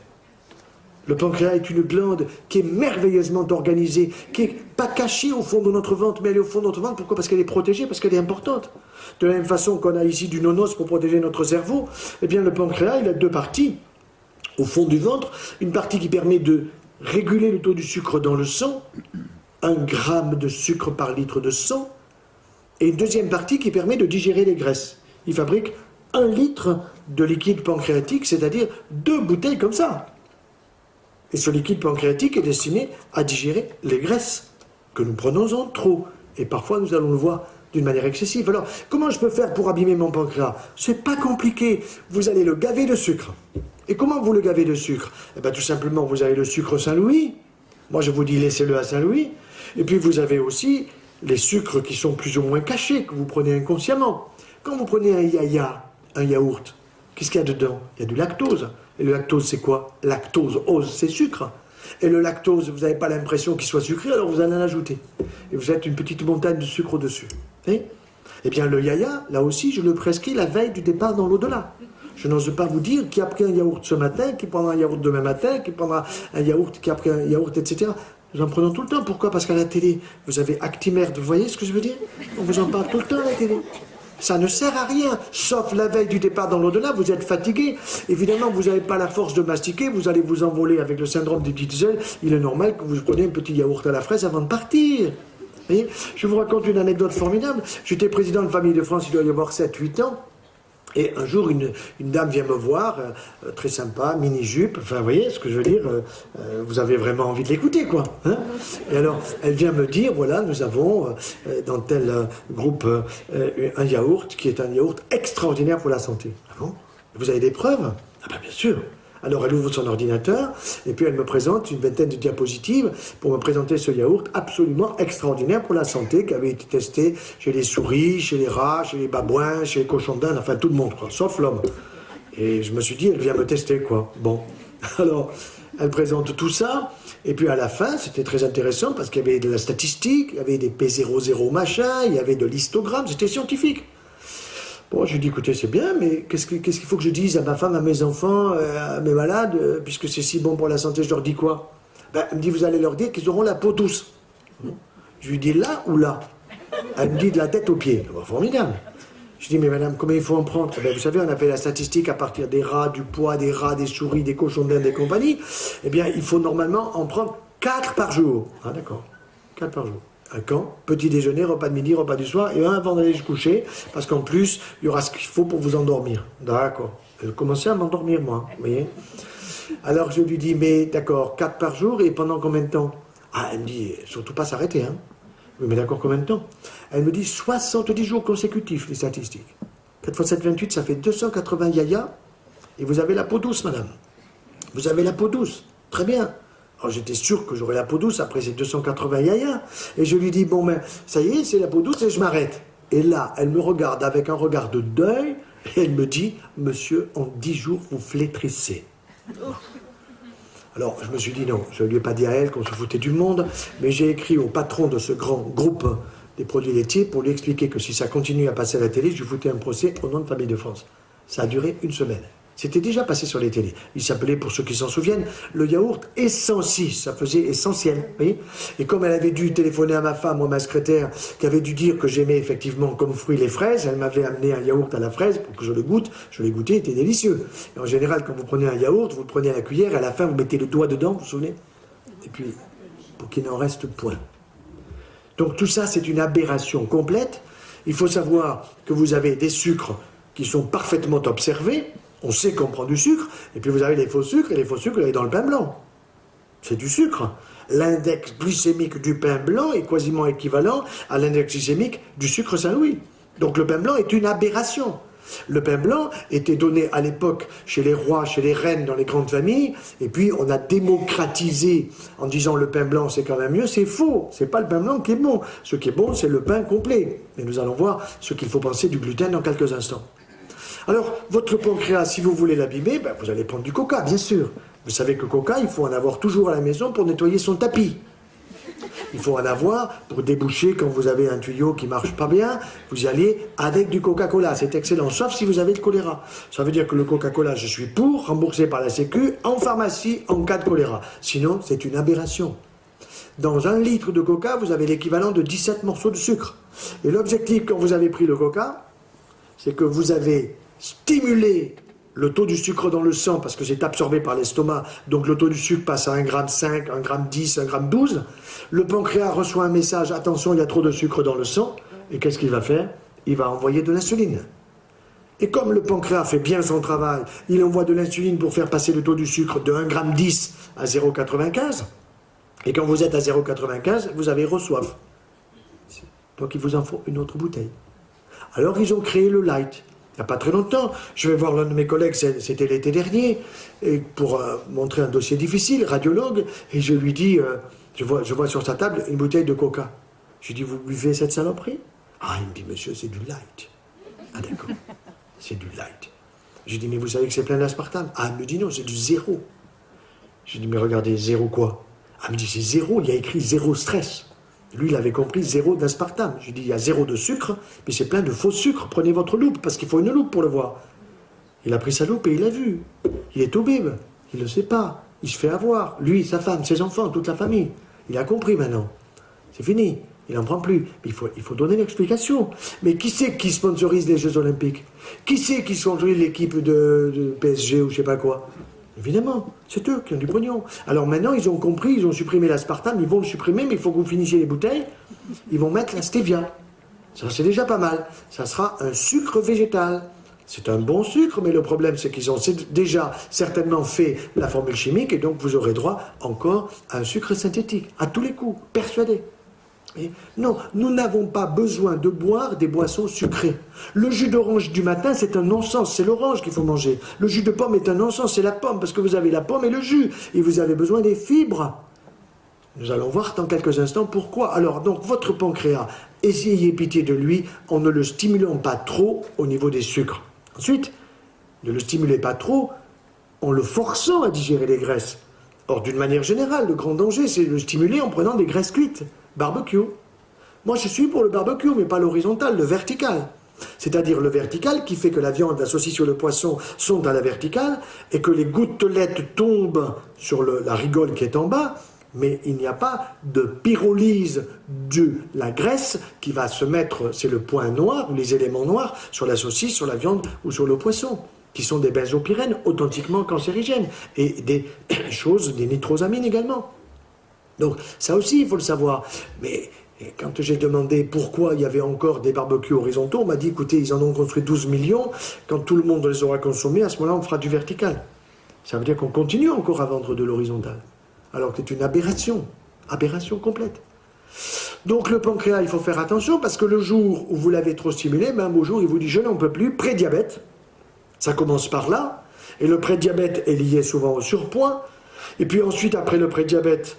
Le pancréas est une glande qui est merveilleusement organisée, qui n'est pas cachée au fond de notre ventre, mais elle est au fond de notre ventre. Pourquoi? Parce qu'elle est protégée, parce qu'elle est importante. De la même façon qu'on a ici du nonos pour protéger notre cerveau, eh bien le pancréas, il a deux parties. Au fond du ventre, une partie qui permet de réguler le taux du sucre dans le sang, 1 gramme de sucre par litre de sang, et une deuxième partie qui permet de digérer les graisses. Il fabrique 1 litre de liquide pancréatique, c'est-à-dire 2 bouteilles comme ça. Et ce liquide pancréatique est destiné à digérer les graisses que nous prenons en trop. Et parfois, nous allons le voir d'une manière excessive. Alors, comment je peux faire pour abîmer mon pancréas? C'est pas compliqué. Vous allez le gaver de sucre. Et comment vous le gavez de sucre? Eh bien, tout simplement, vous avez le sucre Saint-Louis. Moi, je vous dis, laissez-le à Saint-Louis. Et puis, vous avez aussi les sucres qui sont plus ou moins cachés, que vous prenez inconsciemment. Quand vous prenez un yaya, un yaourt, qu'est-ce qu'il y a dedans? Il y a du lactose. Et le lactose, c'est quoi? Lactose, ose, c'est sucre. Et le lactose, vous n'avez pas l'impression qu'il soit sucré, alors vous allez en ajouter. Et vous êtes une petite montagne de sucre au-dessus. Eh bien, le yaya, là aussi, je le prescris la veille du départ dans l'au-delà. Je n'ose pas vous dire qui a pris un yaourt ce matin, qui prendra un yaourt demain matin, qui prendra un yaourt, qui a pris un yaourt, etc. Nous en prenons tout le temps. Pourquoi? Parce qu'à la télé, vous avez Actimerde. Vous voyez ce que je veux dire? On vous en parle tout le temps à la télé. Ça ne sert à rien, sauf la veille du départ dans l'au-delà, vous êtes fatigué. Évidemment, vous n'avez pas la force de mastiquer, vous allez vous envoler avec le syndrome des petites ailes. Il est normal que vous preniez un petit yaourt à la fraise avant de partir. Vous voyez? Je vous raconte une anecdote formidable. J'étais président de Famille de France, il doit y avoir 7-8 ans. Et un jour, une dame vient me voir, très sympa, mini-jupe, enfin, vous voyez ce que je veux dire, vous avez vraiment envie de l'écouter, quoi. Hein? Et alors, elle vient me dire, voilà, nous avons dans tel groupe un yaourt qui est un yaourt extraordinaire pour la santé. Ah bon? Vous avez des preuves? Ah ben bien sûr. Alors elle ouvre son ordinateur et puis elle me présente une vingtaine de diapositives pour me présenter ce yaourt absolument extraordinaire pour la santé qui avait été testé chez les souris, chez les rats, chez les babouins, chez les cochons d'Inde, enfin tout le monde, quoi, sauf l'homme. Et je me suis dit, elle vient me tester, quoi. Bon, alors elle présente tout ça et puis à la fin, c'était très intéressant parce qu'il y avait de la statistique, il y avait des P00 machin, il y avait de l'histogramme, c'était scientifique. Bon, je lui dis, écoutez, c'est bien, mais qu'est-ce qu'il faut que je dise à ma femme, à mes enfants, à mes malades, puisque c'est si bon pour la santé, je leur dis quoi? Ben, elle me dit, vous allez leur dire qu'ils auront la peau douce. Je lui dis, là ou là? Elle me dit, de la tête aux pieds. Bon, formidable. Je dis, mais madame, combien il faut en prendre? Ben, vous savez, on a fait la statistique à partir des rats, du poids, des rats, des souris, des cochons d'Inde et compagnie. Eh bien, il faut normalement en prendre 4 par jour. Ah, d'accord. 4 par jour. Un quand? Petit déjeuner, repas de midi, repas du soir, et un avant d'aller se coucher, parce qu'en plus, il y aura ce qu'il faut pour vous endormir. D'accord. Je commençais à m'endormir, moi, vous voyez. Alors je lui dis, mais d'accord, 4 par jour, et pendant combien de temps? Ah, elle me dit, surtout pas s'arrêter, hein. Oui, mais d'accord, combien de temps? Elle me dit, 70 jours consécutifs, les statistiques. 4 x 7, 28, ça fait 280 yaya, et vous avez la peau douce, madame. Vous avez la peau douce. Très bien. Alors j'étais sûr que j'aurais la peau douce après ces 280 yaya. Et je lui dis, bon ben, ça y est, c'est la peau douce et je m'arrête. Et là, elle me regarde avec un regard de deuil et elle me dit, monsieur, en 10 jours, vous flétrissez. Alors je me suis dit non, je ne lui ai pas dit à elle qu'on se foutait du monde, mais j'ai écrit au patron de ce grand groupe des produits laitiers pour lui expliquer que si ça continue à passer à la télé, je lui foutais un procès au nom de Famille de France. Ça a duré 1 semaine. C'était déjà passé sur les télés. Il s'appelait, pour ceux qui s'en souviennent, le yaourt Essentiel. Ça faisait essentiel, vous voyez. Et comme elle avait dû téléphoner à ma femme, moi, ma secrétaire, qui avait dû dire que j'aimais effectivement comme fruit les fraises, elle m'avait amené un yaourt à la fraise pour que je le goûte. Je l'ai goûté, il était délicieux. Et en général, quand vous prenez un yaourt, vous le prenez à la cuillère, et à la fin, vous mettez le doigt dedans, vous vous souvenez? Et puis, pour qu'il n'en reste point. Donc tout ça, c'est une aberration complète. Il faut savoir que vous avez des sucres qui sont parfaitement observés. On sait qu'on prend du sucre, et puis vous avez les faux sucres, et les faux sucres, vous avez dans le pain blanc. C'est du sucre. L'index glycémique du pain blanc est quasiment équivalent à l'index glycémique du sucre Saint-Louis. Donc le pain blanc est une aberration. Le pain blanc était donné à l'époque chez les rois, chez les reines, dans les grandes familles, et puis on a démocratisé en disant le pain blanc c'est quand même mieux. C'est faux, c'est pas le pain blanc qui est bon. Ce qui est bon, c'est le pain complet. Et nous allons voir ce qu'il faut penser du gluten dans quelques instants. Alors, votre pancréas, si vous voulez l'abîmer, ben, vous allez prendre du coca, bien sûr. Vous savez que coca, il faut en avoir toujours à la maison pour nettoyer son tapis. Il faut en avoir pour déboucher quand vous avez un tuyau qui ne marche pas bien. Vous y allez avec du Coca-Cola. C'est excellent, sauf si vous avez le choléra. Ça veut dire que le Coca-Cola, je suis pour, remboursé par la Sécu, en pharmacie, en cas de choléra. Sinon, c'est une aberration. Dans 1 litre de coca, vous avez l'équivalent de 17 morceaux de sucre. Et l'objectif, quand vous avez pris le coca, c'est que vous avez stimulé le taux du sucre dans le sang parce que c'est absorbé par l'estomac, donc le taux du sucre passe à 1,5 g, 1,10 g, 1,12 g. Le pancréas reçoit un message, attention, il y a trop de sucre dans le sang, et qu'est-ce qu'il va faire? Il va envoyer de l'insuline. Et comme le pancréas fait bien son travail, il envoie de l'insuline pour faire passer le taux du sucre de 1,10 g à 0,95 g, et quand vous êtes à 0,95 g, vous avez soif. Donc il vous en faut une autre bouteille. Alors ils ont créé le light. Il n'y a pas très longtemps, je vais voir l'un de mes collègues, c'était l'été dernier, et pour montrer un dossier difficile, radiologue, et je lui dis, je vois sur sa table une bouteille de coca. Je lui dis, vous buvez cette saloperie? Ah, il me dit, monsieur, c'est du light. Ah d'accord, c'est du light. Je lui dis, mais vous savez que c'est plein d'aspartame? Ah, il me dit, non, c'est du zéro. Je lui dis, mais regardez, zéro quoi? Ah, il me dit, c'est zéro, il y a écrit zéro stress. Lui, il avait compris 0 d'aspartame. Je lui dis, il y a 0 de sucre, mais c'est plein de faux sucre. Prenez votre loupe, parce qu'il faut une loupe pour le voir. Il a pris sa loupe et il a vu. Il est au bib. Il ne le sait pas. Il se fait avoir. Lui, sa femme, ses enfants, toute la famille. Il a compris maintenant. C'est fini. Il n'en prend plus. Mais il faut donner l'explication. Mais qui c'est qui sponsorise les Jeux Olympiques? Qui c'est qui sponsorise l'équipe de PSG ou je ne sais pas quoi? Évidemment, c'est eux qui ont du pognon. Alors maintenant, ils ont compris, ils ont supprimé l'aspartame, ils vont le supprimer, mais il faut que vous finissiez les bouteilles. Ils vont mettre la stevia. Ça, c'est déjà pas mal. Ça sera un sucre végétal. C'est un bon sucre, mais le problème, c'est qu'ils ont déjà certainement fait la formule chimique, et donc vous aurez droit encore à un sucre synthétique, à tous les coups, persuadé. Et non, nous n'avons pas besoin de boire des boissons sucrées. Le jus d'orange du matin, c'est un non-sens, c'est l'orange qu'il faut manger. Le jus de pomme est un non-sens, c'est la pomme, parce que vous avez la pomme et le jus, et vous avez besoin des fibres. Nous allons voir dans quelques instants pourquoi. Alors, donc, votre pancréas, essayez pitié de lui en ne le stimulant pas trop au niveau des sucres. Ensuite, ne le stimulez pas trop en le forçant à digérer les graisses. Or, d'une manière générale, le grand danger, c'est de le stimuler en prenant des graisses cuites. Barbecue. Moi, je suis pour le barbecue, mais pas l'horizontal, le vertical. C'est-à-dire le vertical qui fait que la viande, la saucisse ou le poisson sont à la verticale et que les gouttelettes tombent sur la rigole qui est en bas, mais il n'y a pas de pyrolyse de la graisse qui va se mettre, c'est le point noir ou les éléments noirs sur la saucisse, sur la viande ou sur le poisson, qui sont des benzopyrènes authentiquement cancérigènes et des choses, des nitrosamines également. Donc ça aussi, il faut le savoir. Mais quand j'ai demandé pourquoi il y avait encore des barbecues horizontaux, on m'a dit, écoutez, ils en ont construit 12 millions, quand tout le monde les aura consommés, à ce moment-là, on fera du vertical. Ça veut dire qu'on continue encore à vendre de l'horizontal. Alors que c'est une aberration complète. Donc le pancréas, il faut faire attention, parce que le jour où vous l'avez trop stimulé, même au jour, il vous dit, je n'en peux plus, prédiabète. Ça commence par là, et le prédiabète est lié souvent au surpoids, et puis ensuite, après le prédiabète,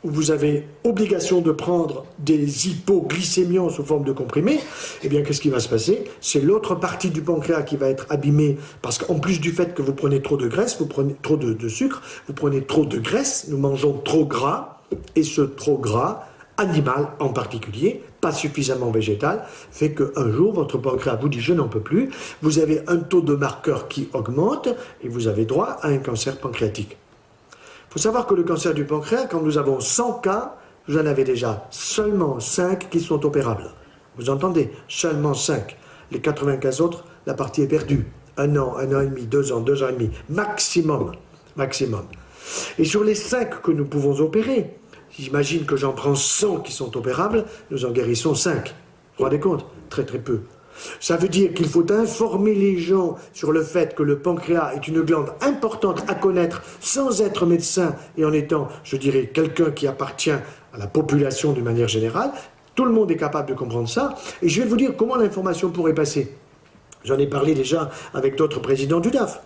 où vous avez obligation de prendre des hypoglycémiants sous forme de comprimés, eh bien, qu'est-ce qui va se passer? C'est l'autre partie du pancréas qui va être abîmée, parce qu'en plus du fait que vous prenez trop de graisse, vous prenez trop de sucre, vous prenez trop de graisse, nous mangeons trop gras, et ce trop gras, animal en particulier, pas suffisamment végétal, fait qu'un jour, votre pancréas vous dit « je n'en peux plus », vous avez un taux de marqueur qui augmente, et vous avez droit à un cancer pancréatique. Il faut savoir que le cancer du pancréas, quand nous avons 100 cas, vous en avez déjà seulement 5 qui sont opérables. Vous entendez? Seulement 5. Les 95 autres, la partie est perdue. 1 an et demi, 2 ans, 2 ans et demi, maximum. Maximum. Et sur les 5 que nous pouvons opérer, j'imagine que j'en prends 100 qui sont opérables, nous en guérissons 5. Vous vous rendez compte? Très très peu. Ça veut dire qu'il faut informer les gens sur le fait que le pancréas est une glande importante à connaître sans être médecin et en étant, je dirais, quelqu'un qui appartient à la population d'une manière générale. Tout le monde est capable de comprendre ça. Et je vais vous dire comment l'information pourrait passer. J'en ai parlé déjà avec d'autres présidents du DAF.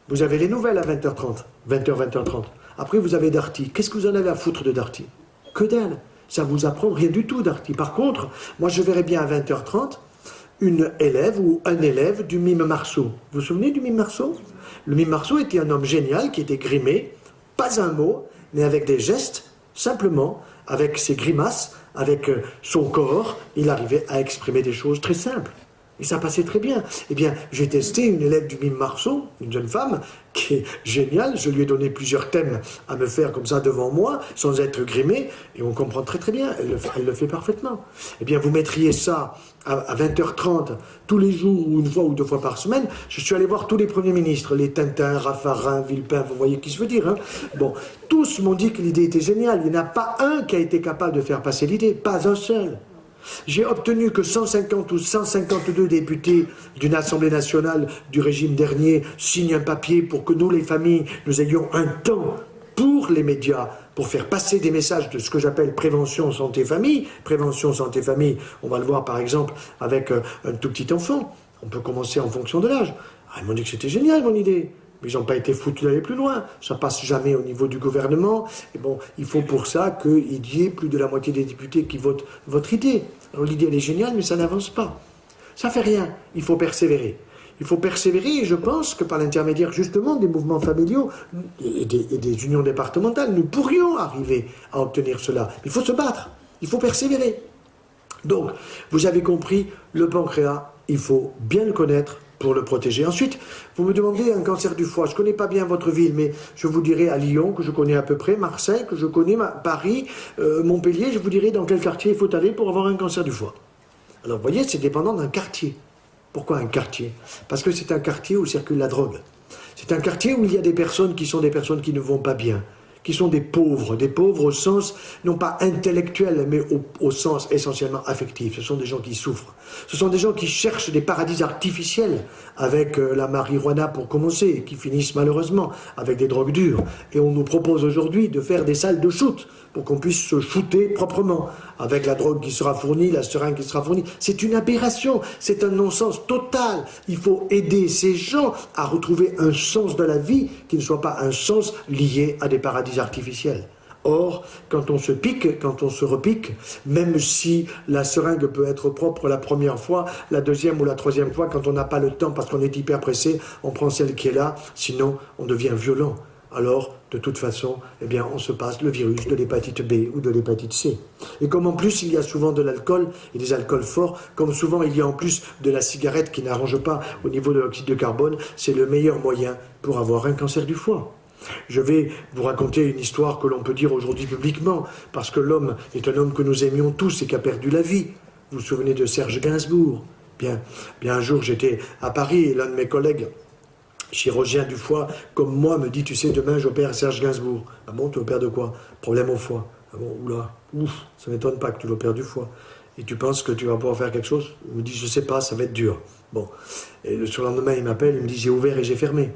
Vous avez les nouvelles à 20h30, 20h, 20h30. Après, vous avez Darty. Qu'est-ce que vous en avez à foutre de Darty? Que dalle. Ça vous apprend rien du tout, Darty. Par contre, moi, je verrais bien à 20h30 une élève ou un élève du mime Marceau. Vous vous souvenez du mime Marceau? Le mime Marceau était un homme génial qui était grimé, pas un mot, mais avec des gestes, simplement, avec ses grimaces, avec son corps, il arrivait à exprimer des choses très simples. Et ça passait très bien. Eh bien, j'ai testé une élève du mime Marceau, une jeune femme, qui est géniale. Je lui ai donné plusieurs thèmes à me faire comme ça devant moi, sans être grimée, et on comprend très très bien. Elle le fait parfaitement. Eh bien, vous mettriez ça à 20h30, tous les jours, ou une fois ou 2 fois par semaine. Je suis allé voir tous les premiers ministres, les Tintin, Raffarin, Villepin, vous voyez qui se veut dire, hein. Bon, tous m'ont dit que l'idée était géniale. Il n'y en a pas un qui a été capable de faire passer l'idée, pas un seul. J'ai obtenu que 150 ou 152 députés d'une Assemblée nationale du régime dernier signent un papier pour que nous, les familles, nous ayons un temps pour les médias, pour faire passer des messages de ce que j'appelle prévention santé-famille. Prévention santé-famille, on va le voir par exemple avec un tout petit enfant. On peut commencer en fonction de l'âge. Ah, ils m'ont dit que c'était génial mon idée. Mais ils n'ont pas été foutus d'aller plus loin. Ça passe jamais au niveau du gouvernement. Et bon, il faut pour ça qu'il y ait plus de la moitié des députés qui votent votre idée. Alors l'idée, elle est géniale, mais ça n'avance pas. Ça fait rien. Il faut persévérer. Il faut persévérer et je pense que par l'intermédiaire justement des mouvements familiaux et des unions départementales, nous pourrions arriver à obtenir cela. Il faut se battre. Il faut persévérer. Donc, vous avez compris, le pancréas, il faut bien le connaître pour le protéger. Ensuite, vous me demandez un cancer du foie. Je ne connais pas bien votre ville, mais je vous dirai à Lyon, que je connais à peu près, Marseille, que je connais, Paris, Montpellier, je vous dirai dans quel quartier il faut aller pour avoir un cancer du foie. Alors vous voyez, c'est dépendant d'un quartier. Pourquoi un quartier? Parce que c'est un quartier où circule la drogue. C'est un quartier où il y a des personnes qui sont des personnes qui ne vont pas bien, qui sont des pauvres au sens, non pas intellectuel, mais au sens essentiellement affectif. Ce sont des gens qui souffrent. Ce sont des gens qui cherchent des paradis artificiels avec la marijuana pour commencer, qui finissent malheureusement avec des drogues dures. Et on nous propose aujourd'hui de faire des salles de shoot pour qu'on puisse se shooter proprement, avec la drogue qui sera fournie, la seringue qui sera fournie. C'est une aberration, c'est un non-sens total. Il faut aider ces gens à retrouver un sens de la vie qui ne soit pas un sens lié à des paradis artificiels. Or, quand on se pique, quand on se repique, même si la seringue peut être propre la première fois, la deuxième ou la troisième fois, quand on n'a pas le temps parce qu'on est hyper pressé, on prend celle qui est là, sinon on devient violent. Alors, de toute façon, eh bien, on se passe le virus de l'hépatite B ou de l'hépatite C. Et comme en plus il y a souvent de l'alcool, et des alcools forts, comme souvent il y a en plus de la cigarette qui n'arrange pas au niveau de l'oxyde de carbone, c'est le meilleur moyen pour avoir un cancer du foie. Je vais vous raconter une histoire que l'on peut dire aujourd'hui publiquement, parce que l'homme est un homme que nous aimions tous et qui a perdu la vie. Vous vous souvenez de Serge Gainsbourg? Bien un jour j'étais à Paris et l'un de mes collègues, chirurgien du foie, comme moi, me dit, tu sais, demain j'opère Serge Gainsbourg. Ah bon, tu opères de quoi? Problème au foie. Ah bon, oula, ouf, ça m'étonne pas que tu l'opères du foie. Et tu penses que tu vas pouvoir faire quelque chose? Il me dit, je sais pas, ça va être dur. Bon, et le surlendemain, il m'appelle, il me dit, j'ai ouvert et j'ai fermé.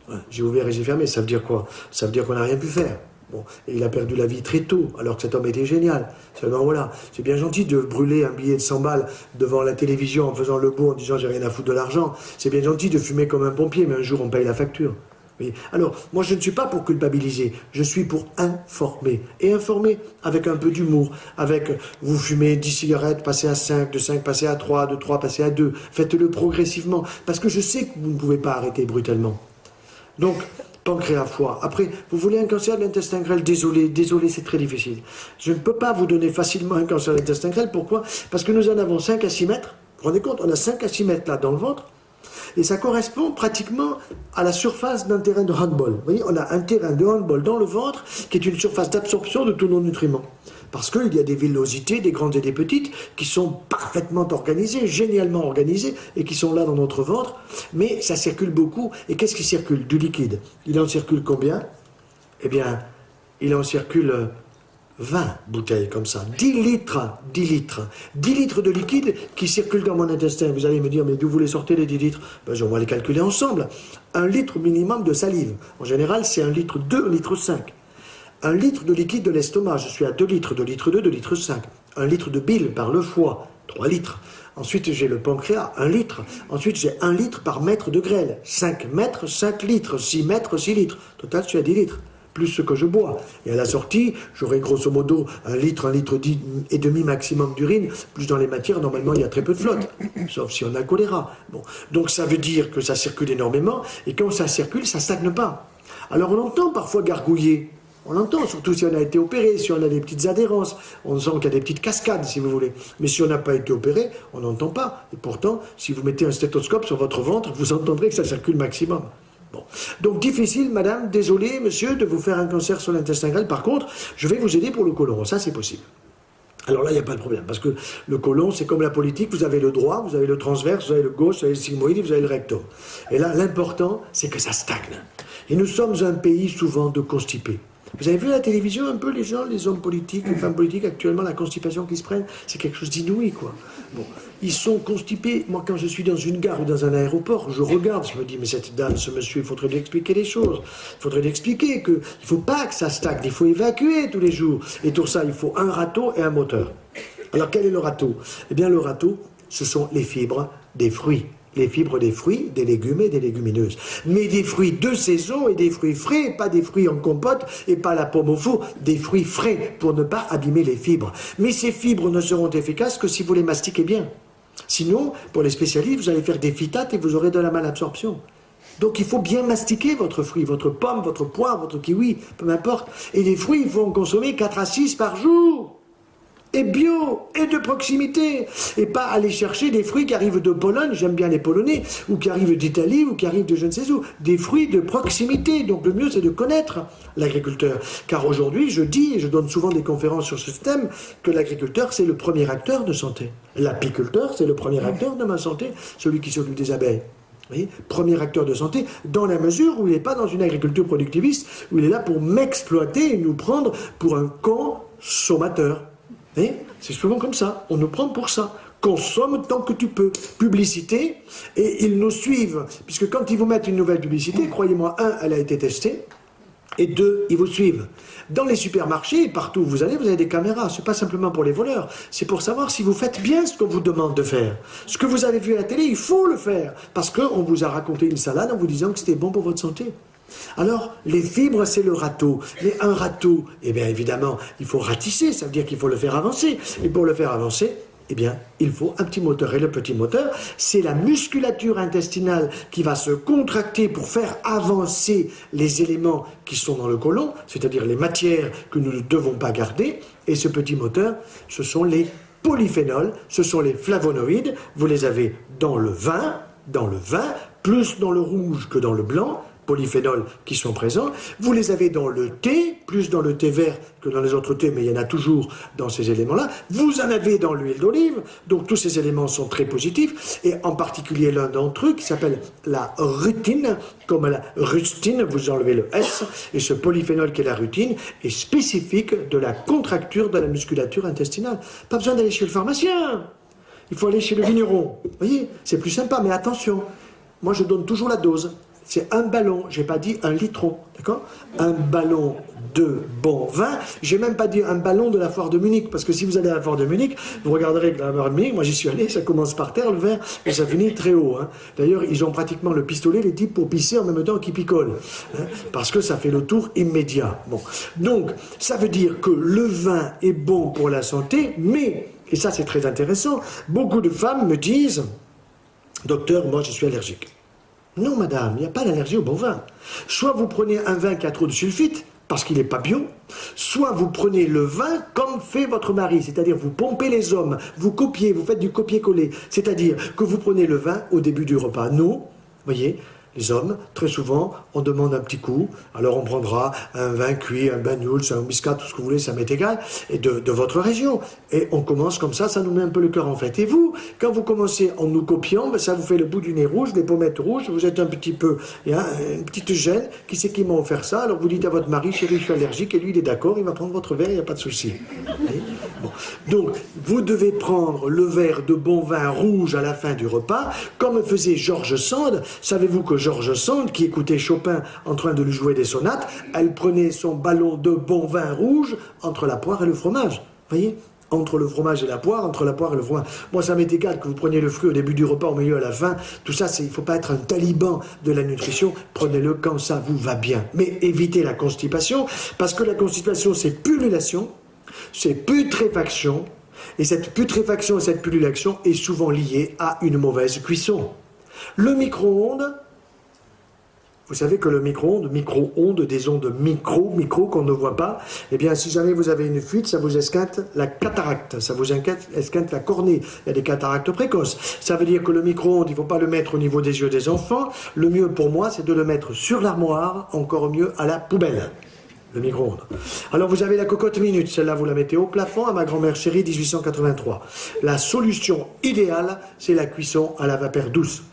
Ouais, j'ai ouvert et j'ai fermé, ça veut dire quoi? Ça veut dire qu'on n'a rien pu faire. Bon, et il a perdu la vie très tôt, alors que cet homme était génial. Seulement voilà, c'est bien gentil de brûler un billet de 100 balles devant la télévision en faisant le beau, en disant j'ai rien à foutre de l'argent. C'est bien gentil de fumer comme un pompier, mais un jour on paye la facture. Oui. Alors, moi je ne suis pas pour culpabiliser, je suis pour informer. Et informer avec un peu d'humour, avec vous fumez 10 cigarettes, passez à 5, de 5 passez à 3, de 3 passez à 2. Faites-le progressivement, parce que je sais que vous ne pouvez pas arrêter brutalement. Donc, pancréas, foie. Après, vous voulez un cancer de l'intestin grêle? Désolé, c'est très difficile. Je ne peux pas vous donner facilement un cancer de l'intestin grêle. Pourquoi? Parce que nous en avons 5 à 6 mètres. Vous vous rendez compte? On a 5 à 6 mètres là dans le ventre. Et ça correspond pratiquement à la surface d'un terrain de handball. Vous voyez, on a un terrain de handball dans le ventre qui est une surface d'absorption de tous nos nutriments. Parce qu'il y a des villosités, des grandes et des petites, qui sont parfaitement organisées, génialement organisées, et qui sont là dans notre ventre. Mais ça circule beaucoup. Et qu'est-ce qui circule? Du liquide. Il en circule combien? Eh bien, il en circule 20 bouteilles comme ça. 10 litres. 10 litres. 10 litres de liquide qui circulent dans mon intestin. Vous allez me dire, mais d'où vous les sortez les 10 litres? Ben, on va les calculer ensemble. 1 litre minimum de salive. En général, c'est 1 litre 2, 1 litre 5. 1 litre de liquide de l'estomac, je suis à 2 litres, 2 litres 2, 2 litres 5. 1 litre de bile par le foie, 3 litres. Ensuite, j'ai le pancréas, 1 litre. Ensuite, j'ai 1 litre par mètre de grêle. 5 mètres, 5 litres. 6 mètres, 6 litres. Total, je suis à 10 litres. Plus ce que je bois. Et à la sortie, j'aurai grosso modo 1 litre et demi maximum d'urine. Plus dans les matières, normalement, il y a très peu de flotte. Sauf si on a le choléra. Bon. Donc, ça veut dire que ça circule énormément. Et quand ça circule, ça stagne pas. Alors, on entend parfois gargouiller. On l'entend, surtout si on a été opéré, si on a des petites adhérences. On sent qu'il y a des petites cascades, si vous voulez. Mais si on n'a pas été opéré, on n'entend pas. Et pourtant, si vous mettez un stéthoscope sur votre ventre, vous entendrez que ça circule maximum. Bon. Donc, difficile, madame, désolé, monsieur, de vous faire un cancer sur l'intestin grêle. Par contre, je vais vous aider pour le côlon. Ça, c'est possible. Alors là, il n'y a pas de problème, parce que le côlon, c'est comme la politique, vous avez le droit, vous avez le transverse, vous avez le gauche, vous avez le sigmoïde, vous avez le rectum. Et là, l'important, c'est que ça stagne. Et nous sommes un pays souvent de constipés. Vous avez vu à la télévision un peu les gens, les hommes politiques, les femmes politiques, actuellement, la constipation qu'ils se prennent, c'est quelque chose d'inouï, quoi. Bon, ils sont constipés. Moi, quand je suis dans une gare ou dans un aéroport, je regarde, je me dis, mais cette dame, ce monsieur, il faudrait lui expliquer les choses. Il faudrait lui expliquer qu'il ne faut pas que ça stagne, il faut évacuer tous les jours. Et pour ça, il faut un râteau et un moteur. Alors, quel est le râteau? Eh bien, le râteau, ce sont les fibres des fruits. Les fibres des fruits, des légumes et des légumineuses. Mais des fruits de saison et des fruits frais, pas des fruits en compote et pas la pomme au four, des fruits frais pour ne pas abîmer les fibres. Mais ces fibres ne seront efficaces que si vous les mastiquez bien. Sinon, pour les spécialistes, vous allez faire des phytates et vous aurez de la malabsorption. Donc il faut bien mastiquer votre fruit, votre pomme, votre poire, votre kiwi, peu importe. Et les fruits, il faut en consommer 4 à 6 par jour. et bio, et de proximité, et pas aller chercher des fruits qui arrivent de Pologne, j'aime bien les Polonais, ou qui arrivent d'Italie, ou qui arrivent de je ne sais où, des fruits de proximité. Donc le mieux c'est de connaître l'agriculteur, car aujourd'hui je dis, et je donne souvent des conférences sur ce thème, que l'agriculteur c'est le premier acteur de santé. L'apiculteur c'est le premier acteur de ma santé, celui qui s'occupe des abeilles. Vous voyez, premier acteur de santé, dans la mesure où il n'est pas dans une agriculture productiviste, où il est là pour m'exploiter et nous prendre pour un consommateur. C'est souvent comme ça, on nous prend pour ça. Consomme tant que tu peux. Publicité, et ils nous suivent. Puisque quand ils vous mettent une nouvelle publicité, croyez-moi, un, elle a été testée, et deux, ils vous suivent. Dans les supermarchés, partout où vous avez des caméras. Ce n'est pas simplement pour les voleurs, c'est pour savoir si vous faites bien ce qu'on vous demande de faire. Ce que vous avez vu à la télé, il faut le faire. Parce qu'on vous a raconté une salade en vous disant que c'était bon pour votre santé. Alors, les fibres, c'est le râteau. Mais un râteau, eh bien évidemment, il faut ratisser, ça veut dire qu'il faut le faire avancer. Et pour le faire avancer, eh bien, il faut un petit moteur. Et le petit moteur, c'est la musculature intestinale qui va se contracter pour faire avancer les éléments qui sont dans le côlon, c'est-à-dire les matières que nous ne devons pas garder. Et ce petit moteur, ce sont les polyphénols, ce sont les flavonoïdes. Vous les avez dans le vin, plus dans le rouge que dans le blanc, polyphénols qui sont présents. Vous les avez dans le thé, plus dans le thé vert que dans les autres thés, mais il y en a toujours dans ces éléments-là. Vous en avez dans l'huile d'olive, donc tous ces éléments sont très positifs, et en particulier l'un d'entre eux qui s'appelle la rutine, comme la rustine, vous enlevez le S, et ce polyphénol qui est la rutine est spécifique de la contracture de la musculature intestinale. Pas besoin d'aller chez le pharmacien, il faut aller chez le vigneron. Vous voyez, c'est plus sympa, mais attention, moi je donne toujours la dose. C'est un ballon, j'ai pas dit un litron, d'accord? Un ballon de bon vin, j'ai même pas dit un ballon de la foire de Munich, parce que si vous allez à la foire de Munich, vous regarderez que la foire de Munich, moi j'y suis allé, ça commence par terre le verre, et ça finit très haut. Hein. D'ailleurs, ils ont pratiquement le pistolet, les types, pour pisser en même temps qu'ils picolent, hein, parce que ça fait le tour immédiat. Bon. Donc, ça veut dire que le vin est bon pour la santé, mais, et ça c'est très intéressant, beaucoup de femmes me disent, docteur, moi je suis allergique. Non, madame, il n'y a pas d'allergie au bon vin. Soit vous prenez un vin qui a trop de sulfite, parce qu'il n'est pas bio, soit vous prenez le vin comme fait votre mari, c'est-à-dire vous pompez les hommes, vous copiez, vous faites du copier-coller, c'est-à-dire que vous prenez le vin au début du repas. Nous, voyez, les hommes, très souvent, on demande un petit coup, alors on prendra un vin cuit, un bagnoul, un muscat, tout ce que vous voulez, ça m'est égal, et de votre région. Et on commence comme ça nous met un peu le cœur en fête. Et vous, quand vous commencez en nous copiant, ben ça vous fait le bout du nez rouge, les pommettes rouges, vous êtes un petit peu, il y a une petite gêne, qui c'est qui m'a offert ça? Alors vous dites à votre mari, chérie, je suis allergique, et lui il est d'accord, il va prendre votre verre, il n'y a pas de souci. Bon. Donc, vous devez prendre le verre de bon vin rouge à la fin du repas, comme faisait George Sand. Savez-vous que George Sand, qui écoutait Chopin en train de lui jouer des sonates, elle prenait son ballon de bon vin rouge entre la poire et le fromage. Voyez, entre le fromage et la poire, entre la poire et le fromage. Moi, ça m'est égal que vous preniez le fruit au début du repas, au milieu, à la fin. Tout ça, il ne faut pas être un taliban de la nutrition. Prenez-le quand ça vous va bien. Mais évitez la constipation, parce que la constipation, c'est pullulation, c'est putréfaction, et cette putréfaction et cette pullulation est souvent liée à une mauvaise cuisson. Le micro-ondes, vous savez que le micro-ondes, des ondes micro qu'on ne voit pas, eh bien si jamais vous avez une fuite, ça vous esquinte la cataracte, ça vous esquinte la cornée, il y a des cataractes précoces. Ça veut dire que le micro-ondes, il ne faut pas le mettre au niveau des yeux des enfants, le mieux pour moi c'est de le mettre sur l'armoire, encore mieux à la poubelle. Le micro-ondes. Alors vous avez la cocotte minute, celle-là vous la mettez au plafond, à ma grand-mère chérie, 1883. La solution idéale, c'est la cuisson à la vapeur douce.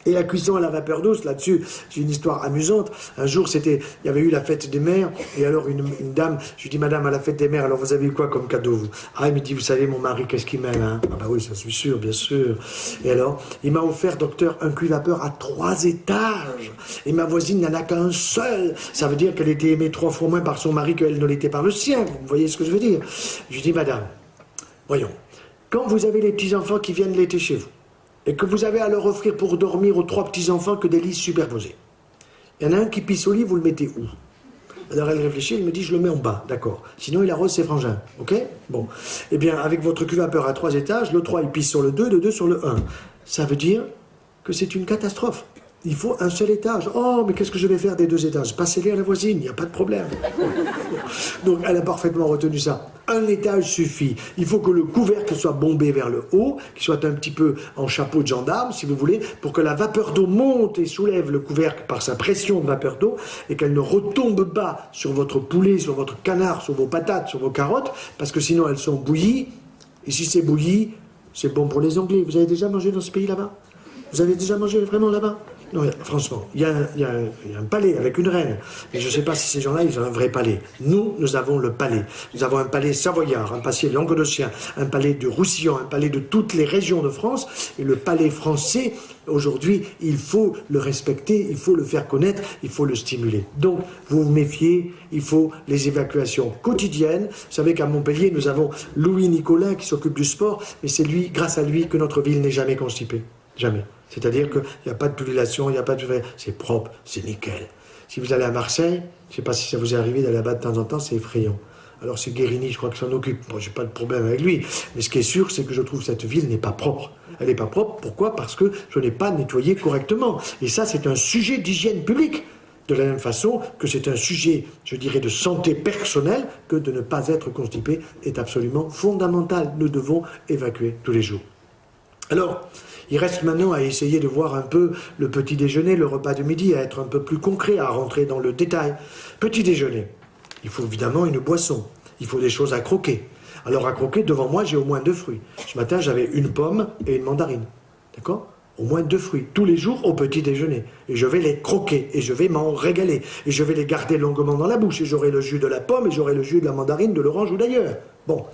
Et la cuisson à la vapeur douce, là-dessus, j'ai une histoire amusante. Un jour, il y avait eu la fête des mères, et alors une dame, je lui dis, madame, à la fête des mères, alors vous avez eu quoi comme cadeau, vous? Ah, il me dit, vous savez, mon mari, qu'est-ce qu'il m'aime, hein? Ah bah oui, ça suis sûr, bien sûr. Et alors, il m'a offert, docteur, un cuit-vapeur à 3 étages. Et ma voisine n'en a qu'un seul. Ça veut dire qu'elle était aimée 3 fois moins par son mari qu'elle ne l'était par le sien. Vous voyez ce que je veux dire? Je lui dis, madame, voyons, quand vous avez les petits-enfants qui viennent l'été chez vous, et que vous avez à leur offrir pour dormir aux 3 petits-enfants que des lits superposés. Il y en a un qui pisse au lit, vous le mettez où? Alors elle réfléchit, elle me dit, je le mets en bas, d'accord. Sinon il arrose ses frangins, ok? Bon. Eh bien, avec votre cuit-vapeur à 3 étages, le 3 il pisse sur le 2, le 2 sur le 1. Ça veut dire que c'est une catastrophe. Il faut un seul étage. Oh, mais qu'est-ce que je vais faire des 2 étages? Passez-les à la voisine, il n'y a pas de problème. Donc elle a parfaitement retenu ça. Un étage suffit. Il faut que le couvercle soit bombé vers le haut, qu'il soit un petit peu en chapeau de gendarme, si vous voulez, pour que la vapeur d'eau monte et soulève le couvercle par sa pression de vapeur d'eau et qu'elle ne retombe pas sur votre poulet, sur votre canard, sur vos patates, sur vos carottes, parce que sinon elles sont bouillies. Et si c'est bouilli, c'est bon pour les Anglais. Vous avez déjà mangé dans ce pays là-bas? Vous avez déjà mangé vraiment là-bas? Non, franchement, il y a un palais avec une reine. Mais je ne sais pas si ces gens-là, ils ont un vrai palais. Nous avons le palais. Nous avons un palais savoyard, un palais languedocien, un palais de Roussillon, un palais de toutes les régions de France. Et le palais français, aujourd'hui, il faut le respecter, il faut le faire connaître, il faut le stimuler. Donc, vous vous méfiez, il faut les évacuations quotidiennes. Vous savez qu'à Montpellier, nous avons Louis Nicolin qui s'occupe du sport. Et c'est lui, grâce à lui, que notre ville n'est jamais constipée. Jamais. C'est-à-dire qu'il n'y a pas de pullulation, il n'y a pas de... C'est propre, c'est nickel. Si vous allez à Marseille, je ne sais pas si ça vous est arrivé d'aller là-bas de temps en temps, c'est effrayant. Alors c'est Guérini, je crois que s'en occupe. Bon, je n'ai pas de problème avec lui. Mais ce qui est sûr, c'est que je trouve que cette ville n'est pas propre. Elle n'est pas propre, pourquoi? Parce que je n'ai pas nettoyé correctement. Et ça, c'est un sujet d'hygiène publique. De la même façon que c'est un sujet, je dirais, de santé personnelle, que de ne pas être constipé est absolument fondamental. Nous devons évacuer tous les jours. Alors, il reste maintenant à essayer de voir un peu le petit déjeuner, le repas de midi, à être un peu plus concret, à rentrer dans le détail. Petit déjeuner, il faut évidemment une boisson, il faut des choses à croquer. Alors à croquer, devant moi, j'ai au moins 2 fruits. Ce matin, j'avais une pomme et une mandarine. D'accord? Au moins 2 fruits, tous les jours au petit déjeuner. Et je vais les croquer, et je vais m'en régaler. Et je vais les garder longuement dans la bouche. Et j'aurai le jus de la pomme, et j'aurai le jus de la mandarine, de l'orange ou d'ailleurs. Bon.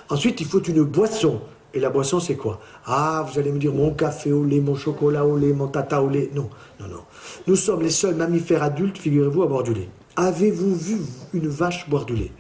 Ensuite, il faut une boisson. Et la boisson, c'est quoi? Ah, vous allez me dire, mon café au lait, mon chocolat au lait, mon tata au lait. Non, non, non. Nous sommes les seuls mammifères adultes, figurez-vous, à boire du lait. Avez-vous vu une vache boire du lait?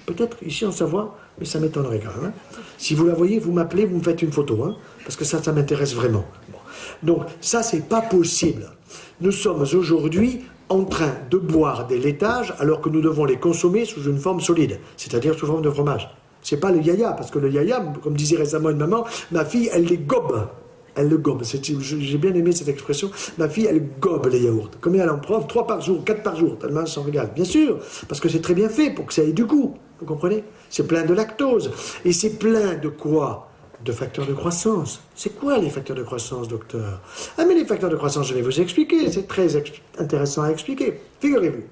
Peut-être ici en Savoie, mais ça m'étonnerait quand même. Hein. Si vous la voyez, vous m'appelez, vous me faites une photo, hein, parce que ça m'intéresse vraiment. Bon. Donc, ça, c'est pas possible. Nous sommes aujourd'hui en train de boire des laitages alors que nous devons les consommer sous une forme solide, c'est-à-dire sous forme de fromage. C'est pas le yaya, parce que le yaya, comme disait récemment une maman, ma fille, elle les gobe. Elle le gobe. J'ai bien aimé cette expression. Ma fille, elle gobe les yaourts. Combien elle en prend? 3 par jour, 4 par jour, tellement elle s'en régale. Bien sûr, parce que c'est très bien fait pour que ça ait du goût. Vous comprenez? C'est plein de lactose. Et c'est plein de quoi? De facteurs de croissance. C'est quoi les facteurs de croissance, docteur? Ah, mais les facteurs de croissance, je vais vous expliquer. C'est très intéressant à expliquer. Figurez-vous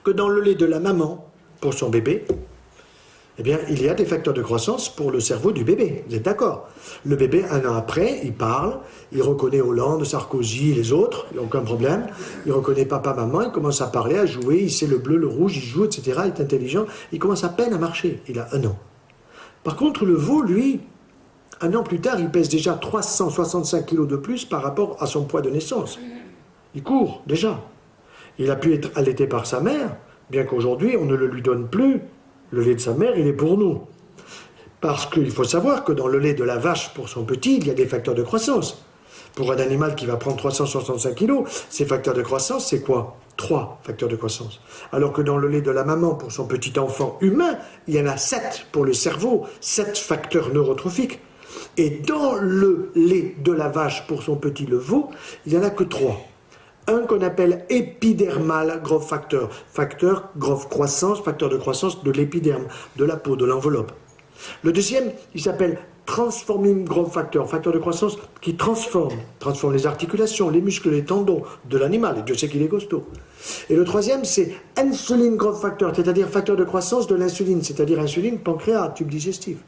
que dans le lait de la maman, pour son bébé, eh bien, il y a des facteurs de croissance pour le cerveau du bébé. Vous êtes d'accord? Le bébé, 1 an après, il parle, il reconnaît Hollande, Sarkozy, les autres, il n'y a aucun problème. Il reconnaît papa, maman, il commence à parler, à jouer, il sait le bleu, le rouge, il joue, etc. Il est intelligent, il commence à peine à marcher. Il a 1 an. Par contre, le veau, lui, 1 an plus tard, il pèse déjà 365 kilos de plus par rapport à son poids de naissance. Il court, déjà. Il a pu être allaité par sa mère, bien qu'aujourd'hui, on ne le lui donne plus. Le lait de sa mère, il est pour nous. Parce qu'il faut savoir que dans le lait de la vache pour son petit, il y a des facteurs de croissance. Pour un animal qui va prendre 365 kilos, ces facteurs de croissance, c'est quoi? 3 facteurs de croissance. Alors que dans le lait de la maman pour son petit enfant humain, il y en a 7 pour le cerveau, 7 facteurs neurotrophiques. Et dans le lait de la vache pour son petit le veau, il n'y en a que 3. Un qu'on appelle épidermal growth factor, facteur growth croissance, facteur de croissance de l'épiderme, de la peau, de l'enveloppe. Le deuxième, il s'appelle transforming growth factor, facteur de croissance qui transforme les articulations, les muscles, les tendons de l'animal, et Dieu sait qu'il est costaud. Et le troisième, c'est insulin growth factor, c'est-à-dire facteur de croissance de l'insuline, c'est-à-dire insuline, pancréas, tube digestif.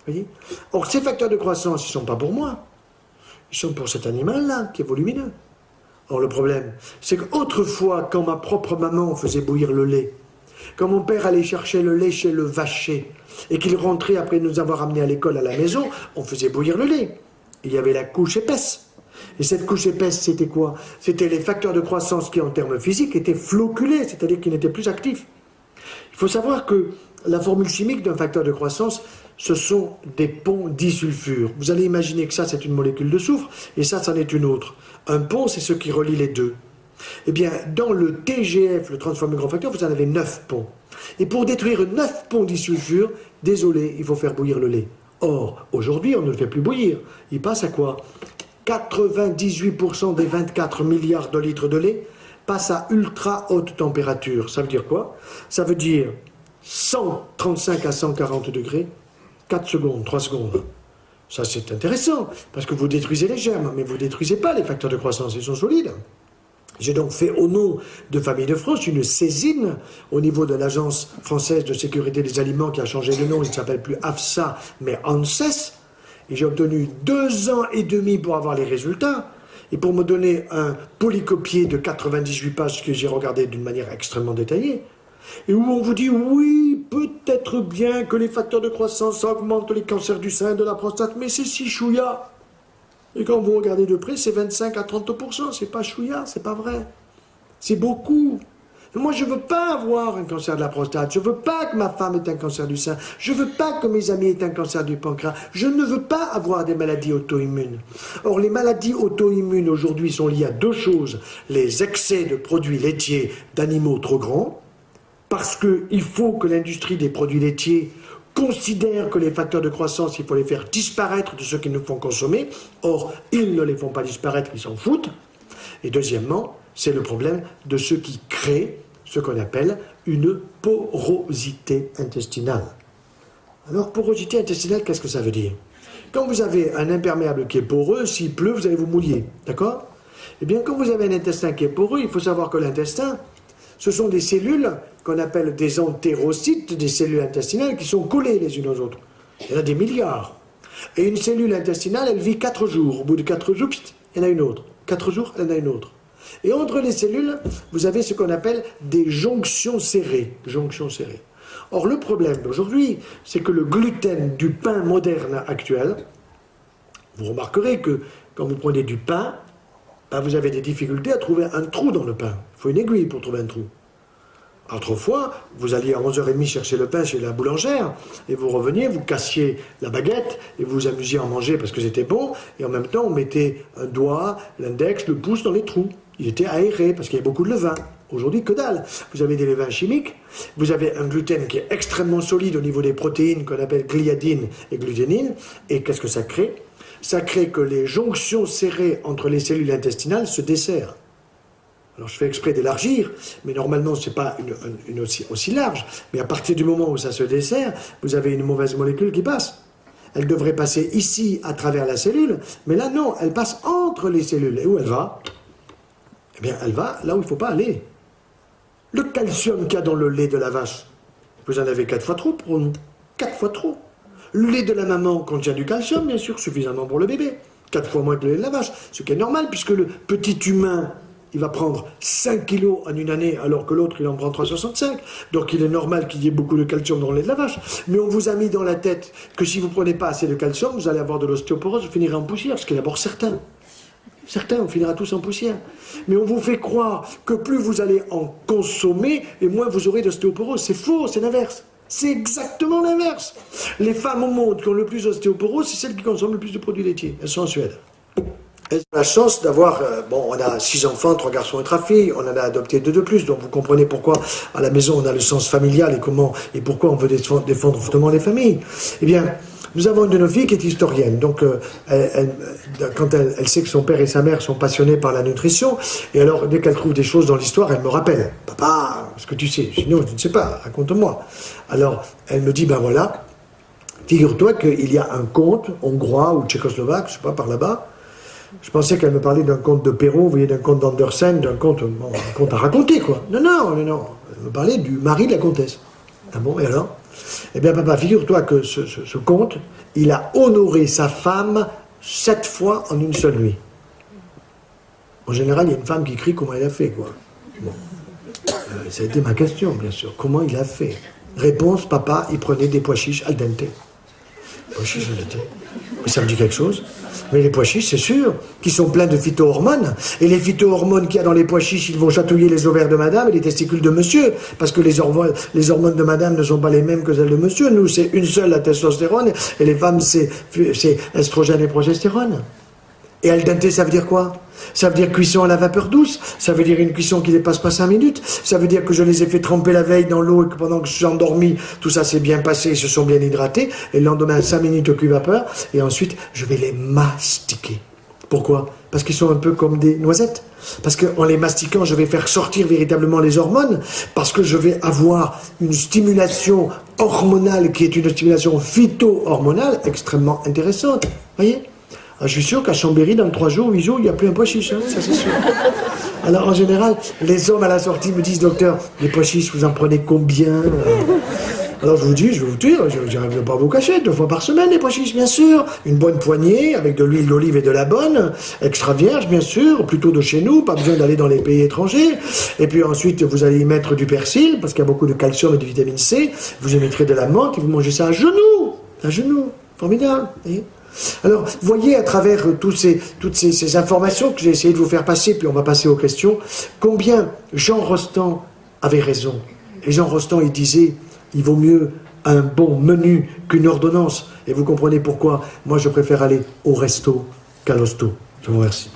Voyez? Or, ces facteurs de croissance, ils ne sont pas pour moi, ils sont pour cet animal-là, qui est volumineux. Or, le problème, c'est qu'autrefois, quand ma propre maman faisait bouillir le lait, quand mon père allait chercher le lait chez le vacher, et qu'il rentrait après nous avoir amenés à l'école à la maison, on faisait bouillir le lait. Il y avait la couche épaisse. Et cette couche épaisse, c'était quoi? C'était les facteurs de croissance qui, en termes physiques, étaient floculés, c'est-à-dire qu'ils n'étaient plus actifs. Il faut savoir que la formule chimique d'un facteur de croissance, ce sont des ponts disulfures. Vous allez imaginer que ça, c'est une molécule de soufre, et ça, c'en est une autre. Un pont, c'est ce qui relie les deux. Eh bien, dans le TGF, le Transforming Growth Factor, vous en avez 9 ponts. Et pour détruire 9 ponts disulfures, désolé, il faut faire bouillir le lait. Or, aujourd'hui, on ne le fait plus bouillir. Il passe à quoi? 98% des 24 milliards de litres de lait passent à ultra haute température. Ça veut dire quoi? Ça veut dire 135 à 140 degrés, 4 secondes, 3 secondes. Ça, c'est intéressant, parce que vous détruisez les germes, mais vous ne détruisez pas les facteurs de croissance, ils sont solides. J'ai donc fait, au nom de Famille de France, une saisine au niveau de l'Agence française de sécurité des aliments qui a changé de nom, il ne s'appelle plus AFSA, mais ANSES, et j'ai obtenu 2 ans et demi pour avoir les résultats, et pour me donner un polycopié de 98 pages que j'ai regardé d'une manière extrêmement détaillée, et où on vous dit, oui, peut-être bien que les facteurs de croissance augmentent les cancers du sein, de la prostate, mais c'est si chouïa. Et quand vous regardez de près, c'est 25 à 30%, c'est pas chouïa, c'est pas vrai. C'est beaucoup. Mais moi, je veux pas avoir un cancer de la prostate, je veux pas que ma femme ait un cancer du sein, je veux pas que mes amis aient un cancer du pancréas, je ne veux pas avoir des maladies auto-immunes. Or, les maladies auto-immunes aujourd'hui sont liées à 2 choses, les excès de produits laitiers d'animaux trop grands, parce qu'il faut que l'industrie des produits laitiers considère que les facteurs de croissance, il faut les faire disparaître de ceux qui nous font consommer. Or, ils ne les font pas disparaître, ils s'en foutent. Et deuxièmement, c'est le problème de ceux qui créent ce qu'on appelle une porosité intestinale. Alors, porosité intestinale, qu'est-ce que ça veut dire? Quand vous avez un imperméable qui est poreux, s'il pleut, vous allez vous mouiller. D'accord? Eh bien, quand vous avez un intestin qui est poreux, il faut savoir que l'intestin, ce sont des cellules qu'on appelle des entérocytes, des cellules intestinales qui sont collées les unes aux autres. Il y en a des milliards. Et une cellule intestinale, elle vit 4 jours. Au bout de 4 jours, il y en a une autre. 4 jours, il y en a une autre. Et entre les cellules, vous avez ce qu'on appelle des jonctions serrées. Jonctions serrées. Or, le problème d'aujourd'hui, c'est que le gluten du pain moderne actuel, vous remarquerez que quand vous prenez du pain, ben vous avez des difficultés à trouver un trou dans le pain. Il faut une aiguille pour trouver un trou. Autrefois, vous alliez à 11h30 chercher le pain chez la boulangère, et vous reveniez, vous cassiez la baguette, et vous vous amusiez à en manger parce que c'était bon, et en même temps, on mettait un doigt, l'index, le pouce dans les trous. Il était aéré parce qu'il y avait beaucoup de levain. Aujourd'hui, que dalle. Vous avez des levains chimiques, vous avez un gluten qui est extrêmement solide au niveau des protéines qu'on appelle gliadine et gluténine, et qu'est-ce que ça crée? Ça crée que les jonctions serrées entre les cellules intestinales se desserrent. Alors je fais exprès d'élargir, mais normalement ce n'est pas une aussi large. Mais à partir du moment où ça se dessert, vous avez une mauvaise molécule qui passe. Elle devrait passer ici à travers la cellule, mais là non, elle passe entre les cellules. Et où elle va? Eh bien elle va là où il ne faut pas aller. Le calcium qu'il y a dans le lait de la vache, vous en avez 4 fois trop pour nous. 4 fois trop. Le lait de la maman contient du calcium, bien sûr, suffisamment pour le bébé. 4 fois moins que le lait de la vache, ce qui est normal, puisque le petit humain, il va prendre 5 kilos en une année, alors que l'autre, il en prend 365. Donc il est normal qu'il y ait beaucoup de calcium dans le lait de la vache. Mais on vous a mis dans la tête que si vous ne prenez pas assez de calcium, vous allez avoir de l'ostéoporose, vous finirez en poussière, ce qui est d'abord certain. Certains, on finira tous en poussière. Mais on vous fait croire que plus vous allez en consommer, et moins vous aurez d'ostéoporose. C'est faux, c'est l'inverse. C'est exactement l'inverse. Les femmes au monde qui ont le plus d'ostéoporose, c'est celles qui consomment le plus de produits laitiers. Elles sont en Suède. Elles ont la chance d'avoir, on a 6 enfants, 3 garçons et 3 filles, on en a adopté 2 de plus, donc vous comprenez pourquoi à la maison on a le sens familial et pourquoi on veut défendre fortement les familles. Eh bien, nous avons une de nos filles qui est historienne, donc quand elle sait que son père et sa mère sont passionnés par la nutrition, et alors dès qu'elle trouve des choses dans l'histoire, elle me rappelle, papa, est-ce que tu sais? Sinon, je ne sais pas, raconte-moi. Alors, elle me dit, ben voilà, figure-toi qu'il y a un conte hongrois ou tchécoslovaque, je ne sais pas, par là-bas. Je pensais qu'elle me parlait d'un conte de Perrault, vous voyez, d'un conte d'Andersen, d'un conte à raconter, quoi. Non. Elle me parlait du mari de la comtesse. Ah bon, et alors? Eh bien, papa, figure-toi que ce conte, il a honoré sa femme 7 fois en une seule nuit. En général, il y a une femme qui crie comment elle a fait, quoi. Bon. Ça a été ma question, bien sûr. Comment il a fait? Réponse, papa, il prenait des pois chiches al dente. Pois chiches al dente. Mais ça me dit quelque chose. Mais les pois chiches, c'est sûr, qui sont pleins de phytohormones. Et les phytohormones qu'il y a dans les pois chiches, ils vont chatouiller les ovaires de madame et les testicules de monsieur. Parce que les hormones de madame ne sont pas les mêmes que celles de monsieur. Nous, c'est une seule, la testostérone. Et les femmes, c'est estrogène et progestérone. Et al dente, ça veut dire quoi? Ça veut dire cuisson à la vapeur douce. Ça veut dire une cuisson qui ne dépasse pas 5 minutes. Ça veut dire que je les ai fait tremper la veille dans l'eau et que pendant que je suis endormi, tout ça s'est bien passé, ils se sont bien hydratés. Et le lendemain, 5 minutes au cuit vapeur. Et ensuite, je vais les mastiquer. Pourquoi? parce qu'ils sont un peu comme des noisettes. Parce qu'en les mastiquant, je vais faire sortir véritablement les hormones, parce que je vais avoir une stimulation hormonale qui est une stimulation phyto-hormonale extrêmement intéressante. Voyez? Je suis sûr qu'à Chambéry, dans 3 jours, 8 jours, il n'y a plus un pois chiche, hein, ça c'est sûr. Alors en général, les hommes à la sortie me disent, docteur, les pois chiches, vous en prenez combien? Alors je vous dis, je vais vous dire, je ne vais pas vous cacher, 2 fois par semaine les pois chiches, bien sûr. Une bonne poignée, avec de l'huile d'olive et de la bonne, extra vierge, bien sûr, plutôt de chez nous, pas besoin d'aller dans les pays étrangers. Et puis ensuite, vous allez y mettre du persil, parce qu'il y a beaucoup de calcium et de vitamine C. Vous y mettrez de la menthe et vous mangez ça à genoux, formidable, voyez. Alors, voyez à travers toutes ces informations que j'ai essayé de vous faire passer, puis on va passer aux questions, combien Jean Rostand avait raison. Et Jean Rostand, il disait, il vaut mieux un bon menu qu'une ordonnance. Et vous comprenez pourquoi moi je préfère aller au resto qu'à l'hosto. Je vous remercie.